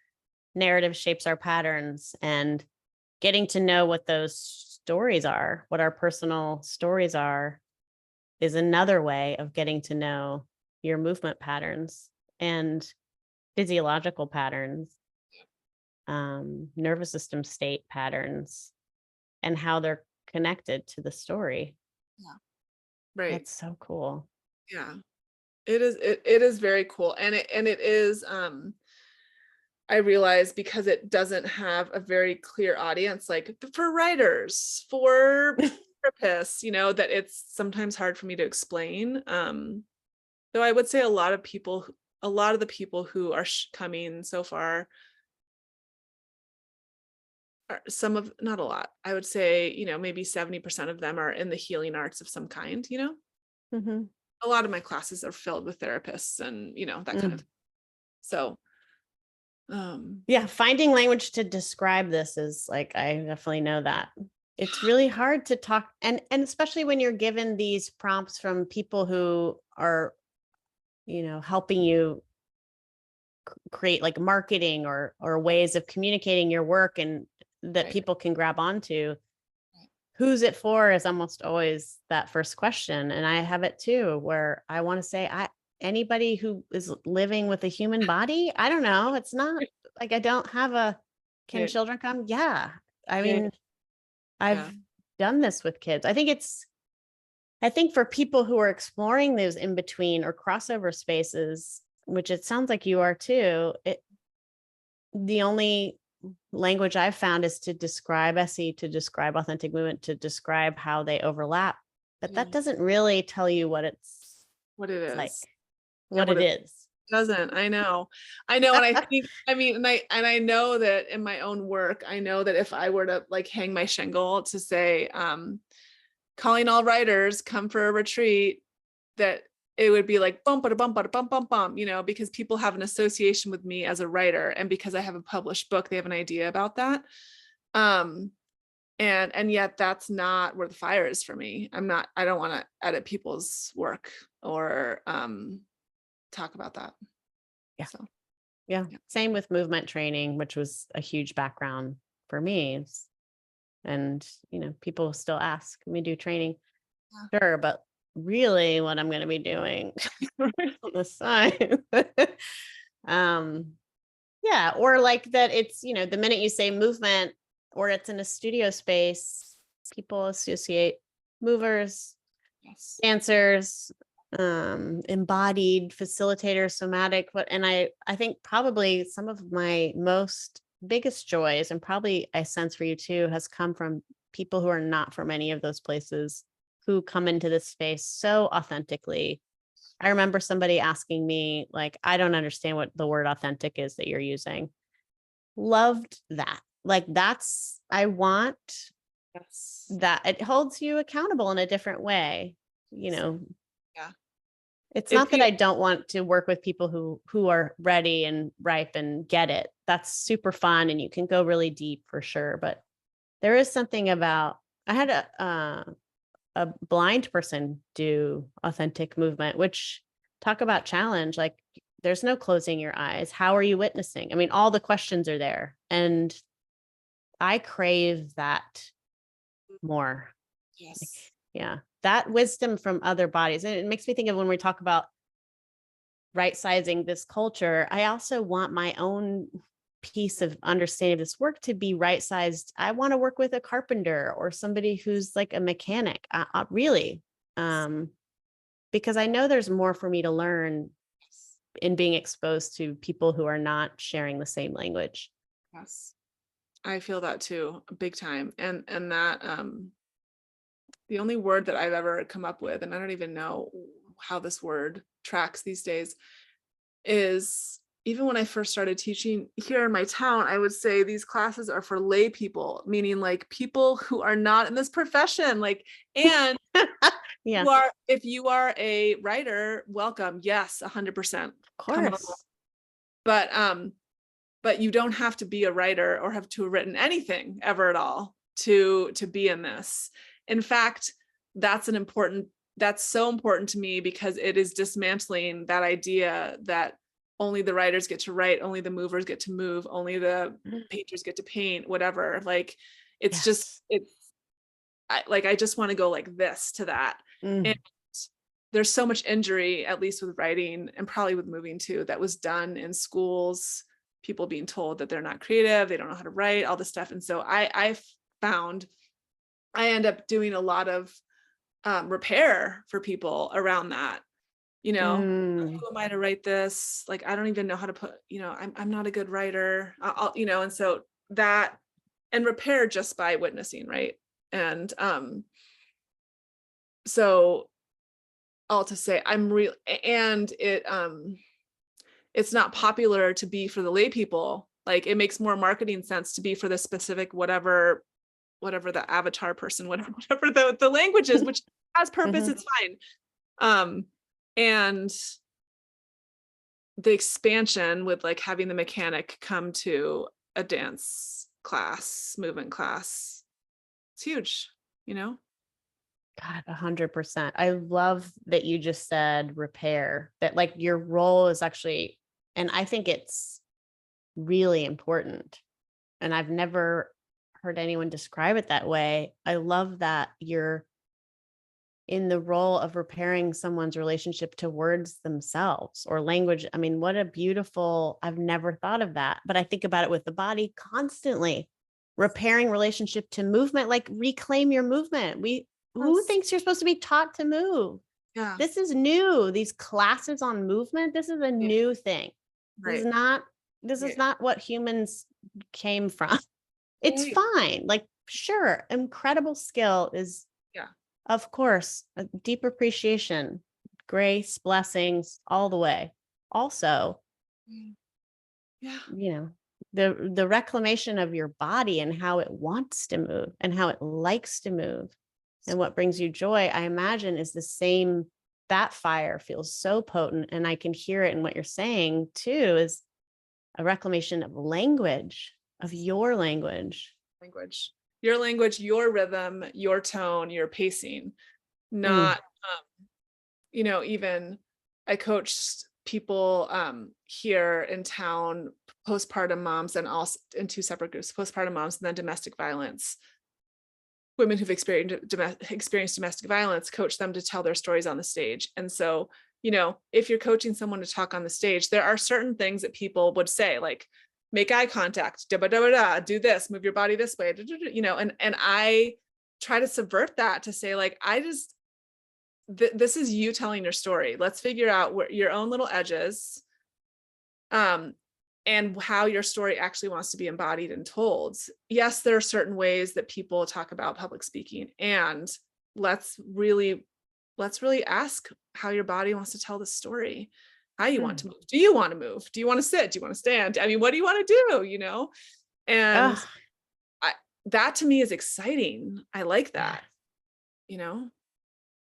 narrative shapes our patterns, and getting to know what those stories are, what our personal stories are, is another way of getting to know your movement patterns and physiological patterns, nervous system state patterns, and how they're connected to the story. Yeah. Right. That's so cool. Yeah. It is very cool. And it is, I realize, because it doesn't have a very clear audience, like for writers, for therapists, that it's sometimes hard for me to explain. Though I would say a lot of the people who are coming so far are not a lot. I would say, maybe 70% of them are in the healing arts of some kind, Mhm. A lot of my classes are filled with therapists and, that kind of Mm. thing. So, um, Yeah, finding language to describe this is like, I definitely know that. It's really hard to talk, and especially when you're given these prompts from people who are, helping you create like marketing or ways of communicating your work, and that right. people can grab onto. Who's it for is almost always that first question. And I have it too, where I want to say, anybody who is living with a human body, I don't know. It's not like I don't have can Right. children come? Yeah. I Right. mean, I've Yeah. done this with kids. I think for people who are exploring those in between or crossover spaces, which it sounds like you are too, the only language I've found is to describe SE, to describe authentic movement, to describe how they overlap. But that Yeah. doesn't really tell you what it's What it like, is. Yeah. what it is. Doesn't. I know. And I think, I mean, and I know that in my own work, I know that if I were to like hang my shingle to say, calling all writers, come for a retreat, that it would be like bump, bada, bump, bada, bump, bump, bump, because people have an association with me as a writer. And because I have a published book, they have an idea about that. And yet that's not where the fire is for me. I don't want to edit people's work or talk about that. Yeah. So Yeah. yeah. Same with movement training, which was a huge background for me. And, people still ask me do training. Sure. But really what I'm going to be doing on the side. um, Yeah, or like that it's, the minute you say movement or it's in a studio space, people associate movers, Yes. dancers, embodied facilitators, somatic, and I think probably some of my most biggest joys, and probably I sense for you too, has come from people who are not from any of those places, who come into this space so authentically. I remember somebody asking me, like, I don't understand what the word authentic is that you're using. Loved that. Like, I want Yes. that. It holds you accountable in a different way. You know, Yeah. it's It not that feels I don't want to work with people who are ready and ripe and get it. That's super fun, and you can go really deep for sure. But there is something about, I had a blind person do authentic movement, which, talk about challenge. Like, there's no closing your eyes. How are you witnessing? I mean, all the questions are there. And I crave that more. Like, yes. yeah, that wisdom from other bodies. And it makes me think of when we talk about right sizing this culture, I also want my own piece of understanding of this work to be right sized. I want to work with a carpenter or somebody who's like a mechanic. Really, Because I know there's more for me to learn in being exposed to people who are not sharing the same language. Yes. I feel that too, big time. And that the only word that I've ever come up with, and I don't even know how this word tracks these days, is even when I first started teaching here in my town, I would say these classes are for lay people, meaning like people who are not in this profession. Like, and Yeah, if you are a writer, welcome. Yes, 100%. of Come on. course. But you don't have to be a writer or have to have written anything ever at all to be in this. In fact, that's so important to me, because it is dismantling that idea that only the writers get to write, only the movers get to move, only the painters get to paint, whatever. Like, it's just, Yes. I just want to go like this to that. And Mm. there's so much injury, at least with writing and probably with moving too, that was done in schools, people being told that they're not creative, they don't know how to write, all this stuff. And so I found I end up doing a lot of repair for people around that. Mm. Who am I to write this? Like, I don't even know how to put, I'm not a good writer. And so that, and repair just by witnessing, right? And so all to say, I'm real, and it's not popular to be for the lay people. Like, it makes more marketing sense to be for the specific whatever the avatar person, whatever the language is, which has purpose, Mhm. it's fine. And the expansion with like having the mechanic come to a dance class, movement class, it's huge, you know? God, 100%. I love that you just said repair, that like your role is actually, and I think it's really important. And I've never heard anyone describe it that way. I love that you're in the role of repairing someone's relationship to words themselves or language. I mean, what a beautiful, I've never thought of that, but I think about it with the body constantly. Repairing relationship to movement, like reclaim your movement. Who Yes. thinks you're supposed to be taught to move? Yeah. This is new. These classes on movement, this is a Yeah. new thing. This is Right. not this is Right. not what humans came from. It's Right. fine. Like, sure, incredible skill is, Yeah. of course, a deep appreciation, grace, blessings, all the way. Also, Mm. Yeah. you know, the reclamation of your body and how it wants to move and how it likes to move and what brings you joy, I imagine is the same. That fire feels so potent. And I can hear it in what you're saying too, is a reclamation of language, of your language. Your language, your rhythm, your tone, your pacing, Mm. not even I coached people here in town, postpartum moms, and also in two separate groups, postpartum moms and then domestic violence women who've experienced domestic violence, coach them to tell their stories on the stage. And so, if you're coaching someone to talk on the stage, there are certain things that people would say, like make eye contact, da da da da, do this, move your body this way, and I try to subvert that to say, like, this is you telling your story. Let's figure out where your own little edges, and how your story actually wants to be embodied and told. Yes, there are certain ways that people talk about public speaking, and let's really ask how your body wants to tell the story, how you want to Mm. move. Do you want to move? Do you want to sit? Do you want to stand? I mean, what do you want to do? And Ugh, I, that to me is exciting. I like yeah. that, you know?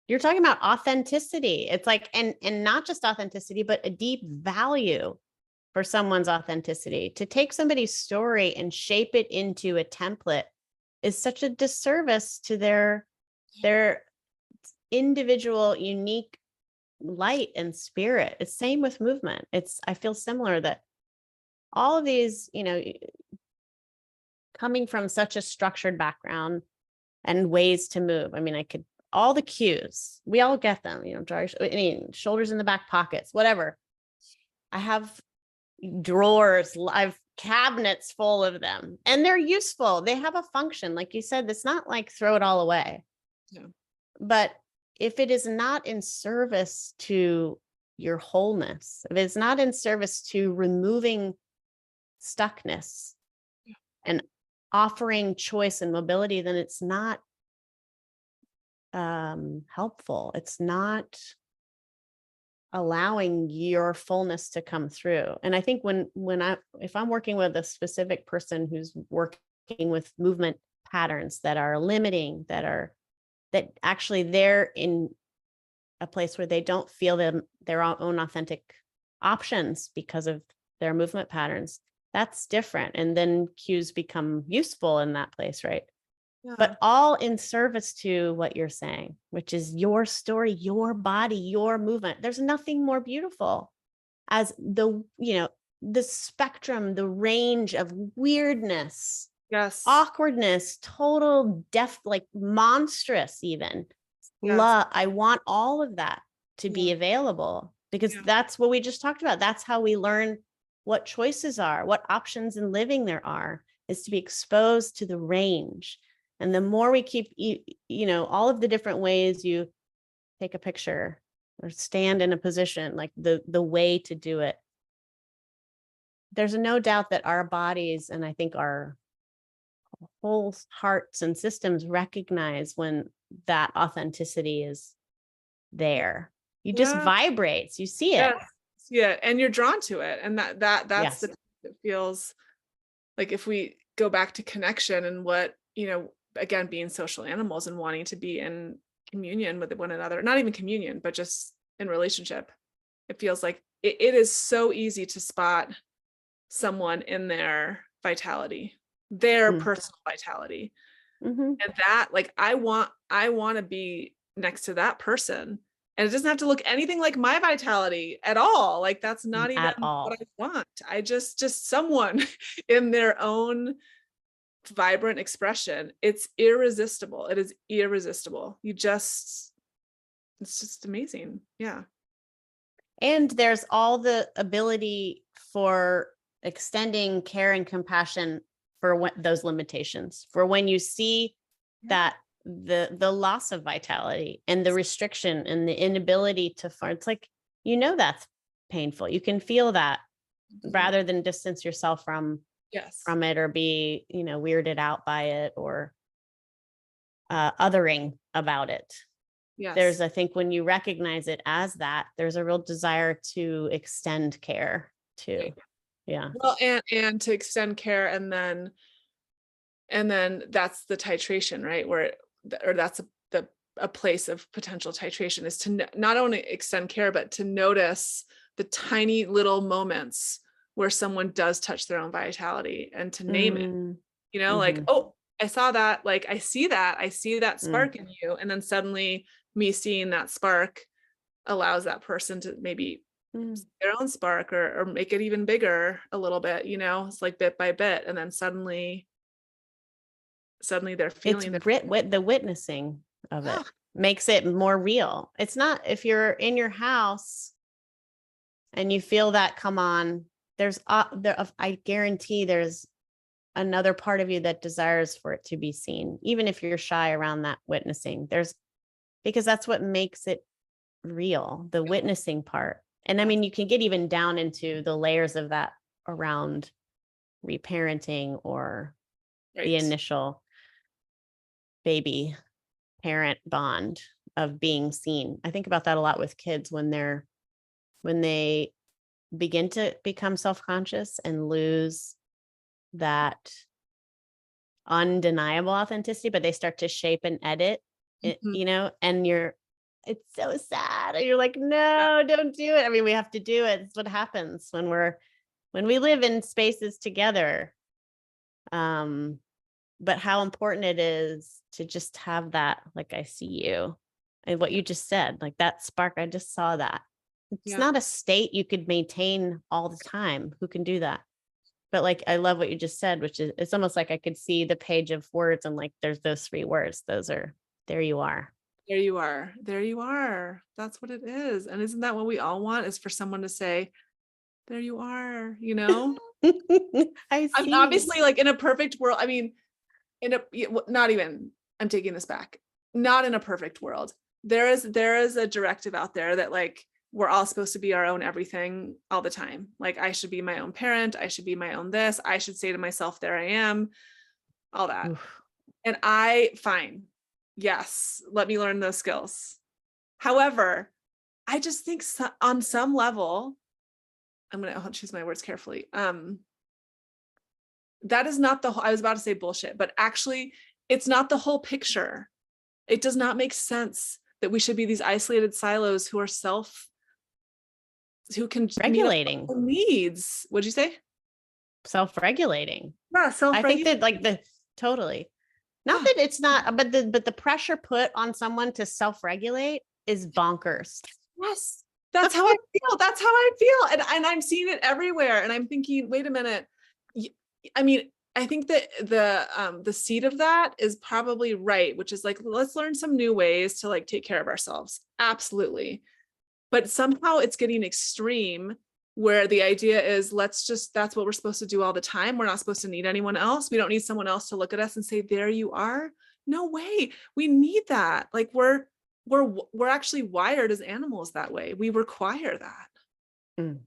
You're talking about authenticity. It's like, and not just authenticity, but a deep value for someone's authenticity. To take somebody's story and shape it into a template is such a disservice to their individual, unique light and spirit. It's same with movement. I feel similar that all of these, coming from such a structured background and ways to move. I mean, all the cues, we all get them, shoulders in the back pockets, whatever. I have drawers, I've cabinets full of them, and they're useful. They have a function. Like you said, it's not like throw it all away. Yeah. But if it is not in service to your wholeness, if it's not in service to removing stuckness and offering choice and mobility, then it's not helpful. It's not allowing your fullness to come through. And I think if I'm working with a specific person who's working with movement patterns that are limiting, that actually they're in a place where they don't feel their own authentic options because of their movement patterns, that's different. And then cues become useful in that place, right? Yeah. But all in service to what you're saying, which is your story, your body, your movement. There's nothing more beautiful as the spectrum, the range of weirdness, Yes. awkwardness, total depth, like monstrous even. Yes. Love. I want all of that to be Yeah. available, because Yeah. that's what we just talked about. That's how we learn what choices are, what options in living there are, is to be exposed to the range. And the more we keep, all of the different ways you take a picture or stand in a position, like the way to do it, there's no doubt that our bodies, and I think our whole hearts and systems, recognize when that authenticity is there. You just Yeah. vibrates, you see it. Yes. Yeah. And you're drawn to it. And that's Yes. it feels like, if we go back to connection and what, again, being social animals and wanting to be in communion with one another, not even communion, but just in relationship, it feels like it is so easy to spot someone in their vitality, their personal vitality. Mm-hmm. And that, like, I want to be next to that person. And it doesn't have to look anything like my vitality at all. Like, that's not even At all. what I want. I just someone in their own vibrant expression. It's irresistible. It is irresistible. It's just amazing. Yeah. And there's all the ability for extending care and compassion for those limitations, for when you see that the loss of vitality and the restriction and the inability to find, it's like, that's painful. You can feel that rather than distance yourself from it, or be, weirded out by it, or othering about it. Yes. I think when you recognize it as that, there's a real desire to extend care too. Yeah. Well, and to extend care, and then that's the titration, right? Or that's a place of potential titration, is to not only extend care, but to notice the tiny little moments where someone does touch their own vitality, and to name it, like, oh, I saw that, like, I see that spark in you. And then suddenly me seeing that spark allows that person to maybe see their own spark, or make it even bigger a little bit, it's like bit by bit. And then suddenly they're feeling the witnessing of it makes it more real. It's not, if you're in your house and you feel that come on, I guarantee there's another part of you that desires for it to be seen, even if you're shy around that witnessing. Because that's what makes it real, the witnessing part. And I mean, you can get even down into the layers of that around reparenting, or the initial baby parent bond of being seen. I think about that a lot with kids when they begin to become self-conscious and lose that undeniable authenticity, but they start to shape and edit it, and it's so sad. And you're like, no, don't do it. I mean, we have to do it. It's what happens when we live in spaces together. But how important it is to just have that, like, I see you, and what you just said, like that spark, I just saw that. It's not a state you could maintain all the time. Who can do that? But like, I love what you just said, which is, it's almost like I could see the page of words, and like, there's those 3 words. Those are, there you are. There you are. There you are. That's what it is. And isn't that what we all want, is for someone to say, there you are, I see. I'm obviously, like, in a perfect world. I mean, not even, I'm taking this back. Not in a perfect world. there is a directive out there that like we're all supposed to be our own everything all the time. Like I should be my own parent, I should be my own this, I should say to myself, there I am, all that. Oof. And fine, yes, let me learn those skills. However, I just think on some level, I'll choose my words carefully. That is not I was about to say bullshit, but actually it's not the whole picture. It does not make sense that we should be these isolated silos who can Regulating. meet our needs. What'd you say? Self-regulating. Yeah, I think that like totally. Not that it's not, but the pressure put on someone to self-regulate is bonkers. Yes. That's how I feel. That's how I feel. And I'm seeing it everywhere. And I'm thinking, wait a minute. I mean, I think that the seed of that is probably right, which is like, let's learn some new ways to like take care of ourselves. Absolutely. But somehow it's getting extreme where the idea is that's what we're supposed to do all the time. We're not supposed to need anyone else. We don't need someone else to look at us and say, there you are. No way. We need that. Like we're actually wired as animals that way. We require that. Mm.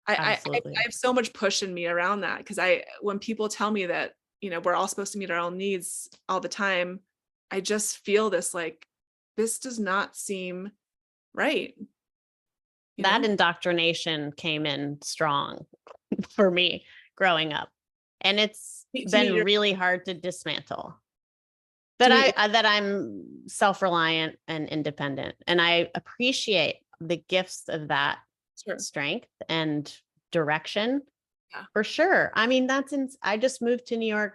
I have so much push in me around that because when people tell me that, we're all supposed to meet our own needs all the time, I just feel this like, this does not seem right. That indoctrination came in strong for me growing up. And it's been really hard to dismantle. That I'm self-reliant and independent. And I appreciate the gifts of that strength and direction for sure. I mean, I just moved to New York,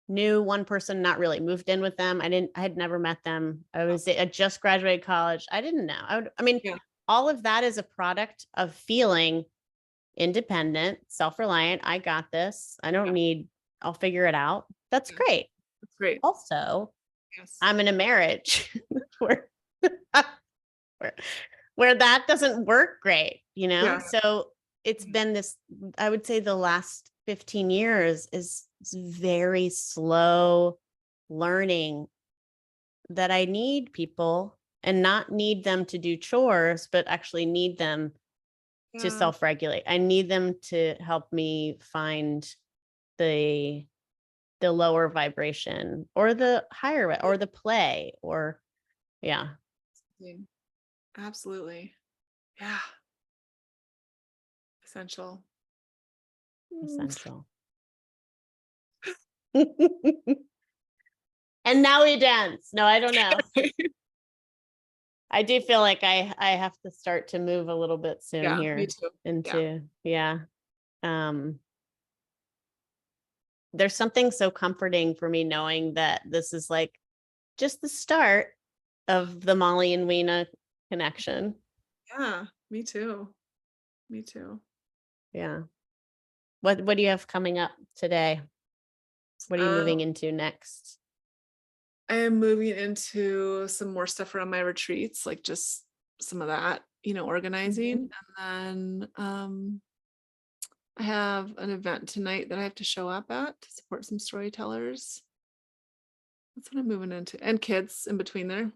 knew one person, not really moved in with them. I had never met them. I just graduated college. I didn't know. All of that is a product of feeling independent, self-reliant. I got this. I don't need, I'll figure it out. That's great. That's great. Also, I'm in a marriage where that doesn't work great, So it's been this, I would say the last 15 years is very slow learning that I need people and not need them to do chores, but actually need them to self-regulate. I need them to help me find the lower vibration or the higher or the play or Absolutely. Yeah. Essential. And now we dance. No, I don't know. I do feel like I have to start to move a little bit soon here. Me too. There's something so comforting for me knowing that this is like just the start of the Molly and Weena connection. Yeah, me too. Yeah. What do you have coming up today? What are you moving into next? I am moving into some more stuff around my retreats, like just some of that, organizing. And then I have an event tonight that I have to show up at to support some storytellers. That's what I'm moving into. And kids in between there.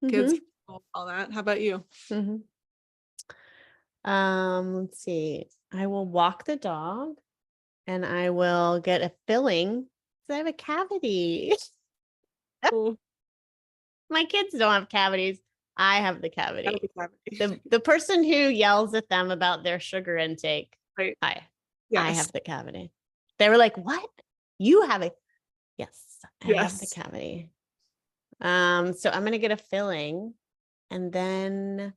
Kids, all that. How about you? Let's see. I will walk the dog and I will get a filling because I have a cavity. My kids don't have cavities. I have the cavity. The person who yells at them about their sugar intake. Right. I have the cavity. They were like, "What? You have it?" Yes, I have the cavity. So I'm gonna get a filling and then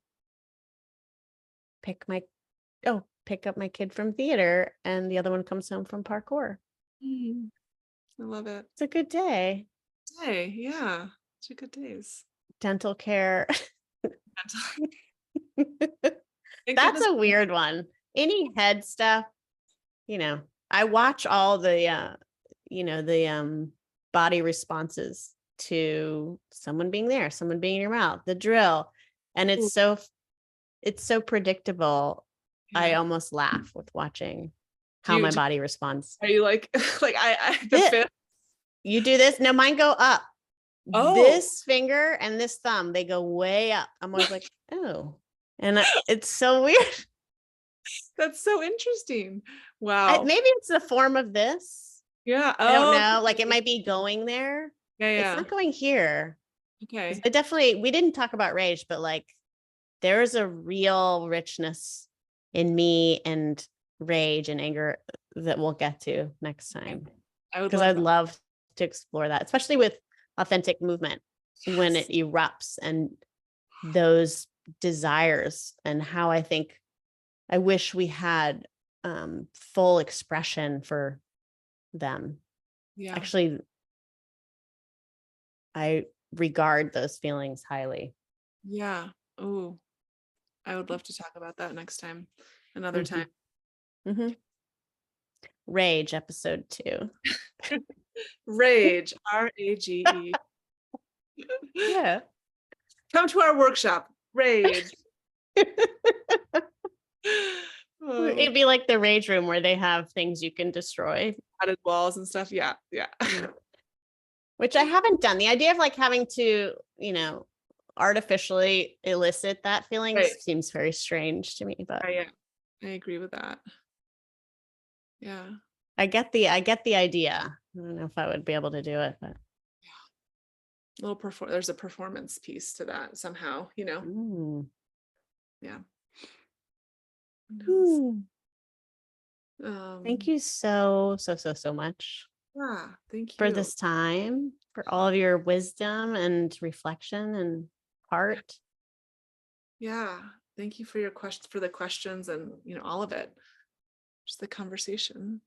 pick up my kid from theater and the other one comes home from parkour. I love it. It's a good day. Yeah. Such good days. Dental care. That's a weird one. Any head stuff, I watch all the body responses to someone being there, someone being in your mouth, the drill. And it's so predictable. I almost laugh with watching how my body responds. Are you like I the fifth? You do this? No, mine go up. Oh, This finger and this thumb, they go way up. I'm always like, oh, and it's so weird. that's so interesting. Wow. Maybe it's the form of this. Yeah. I don't Oh, know. Like it might be going there. yeah, It's yeah. not going here. Because Okay. I definitely, we didn't talk about rage, but like there's a real richness in me and rage and anger that we'll get to next Okay. time. I would Because love I'd that. love to explore that, especially with authentic movement when Yes. it erupts and those desires and how I think I wish we had full expression for them. Yeah. Actually, I regard those feelings highly. Yeah. Oh, I would love to talk about that next time, another time. Mhm. Mhm. Rage episode 2. Rage, Rage. Yeah. Come to our workshop. Rage. Oh, It'd be like the rage room where they have things you can destroy, padded walls and stuff. Yeah, yeah. which I haven't done. The idea of like having to, artificially elicit that feeling Right. seems very strange to me, but Yeah, I agree with that. Yeah. I get the idea. I don't know if I would be able to do it, but There's a performance piece to that somehow, mm. Yeah. Who knows? Mm. Thank Um, you so much yeah, thank for you. this time, for all of your wisdom and reflection and heart. Yeah. Thank you for your questions, for the questions and, all of it. Just the conversation.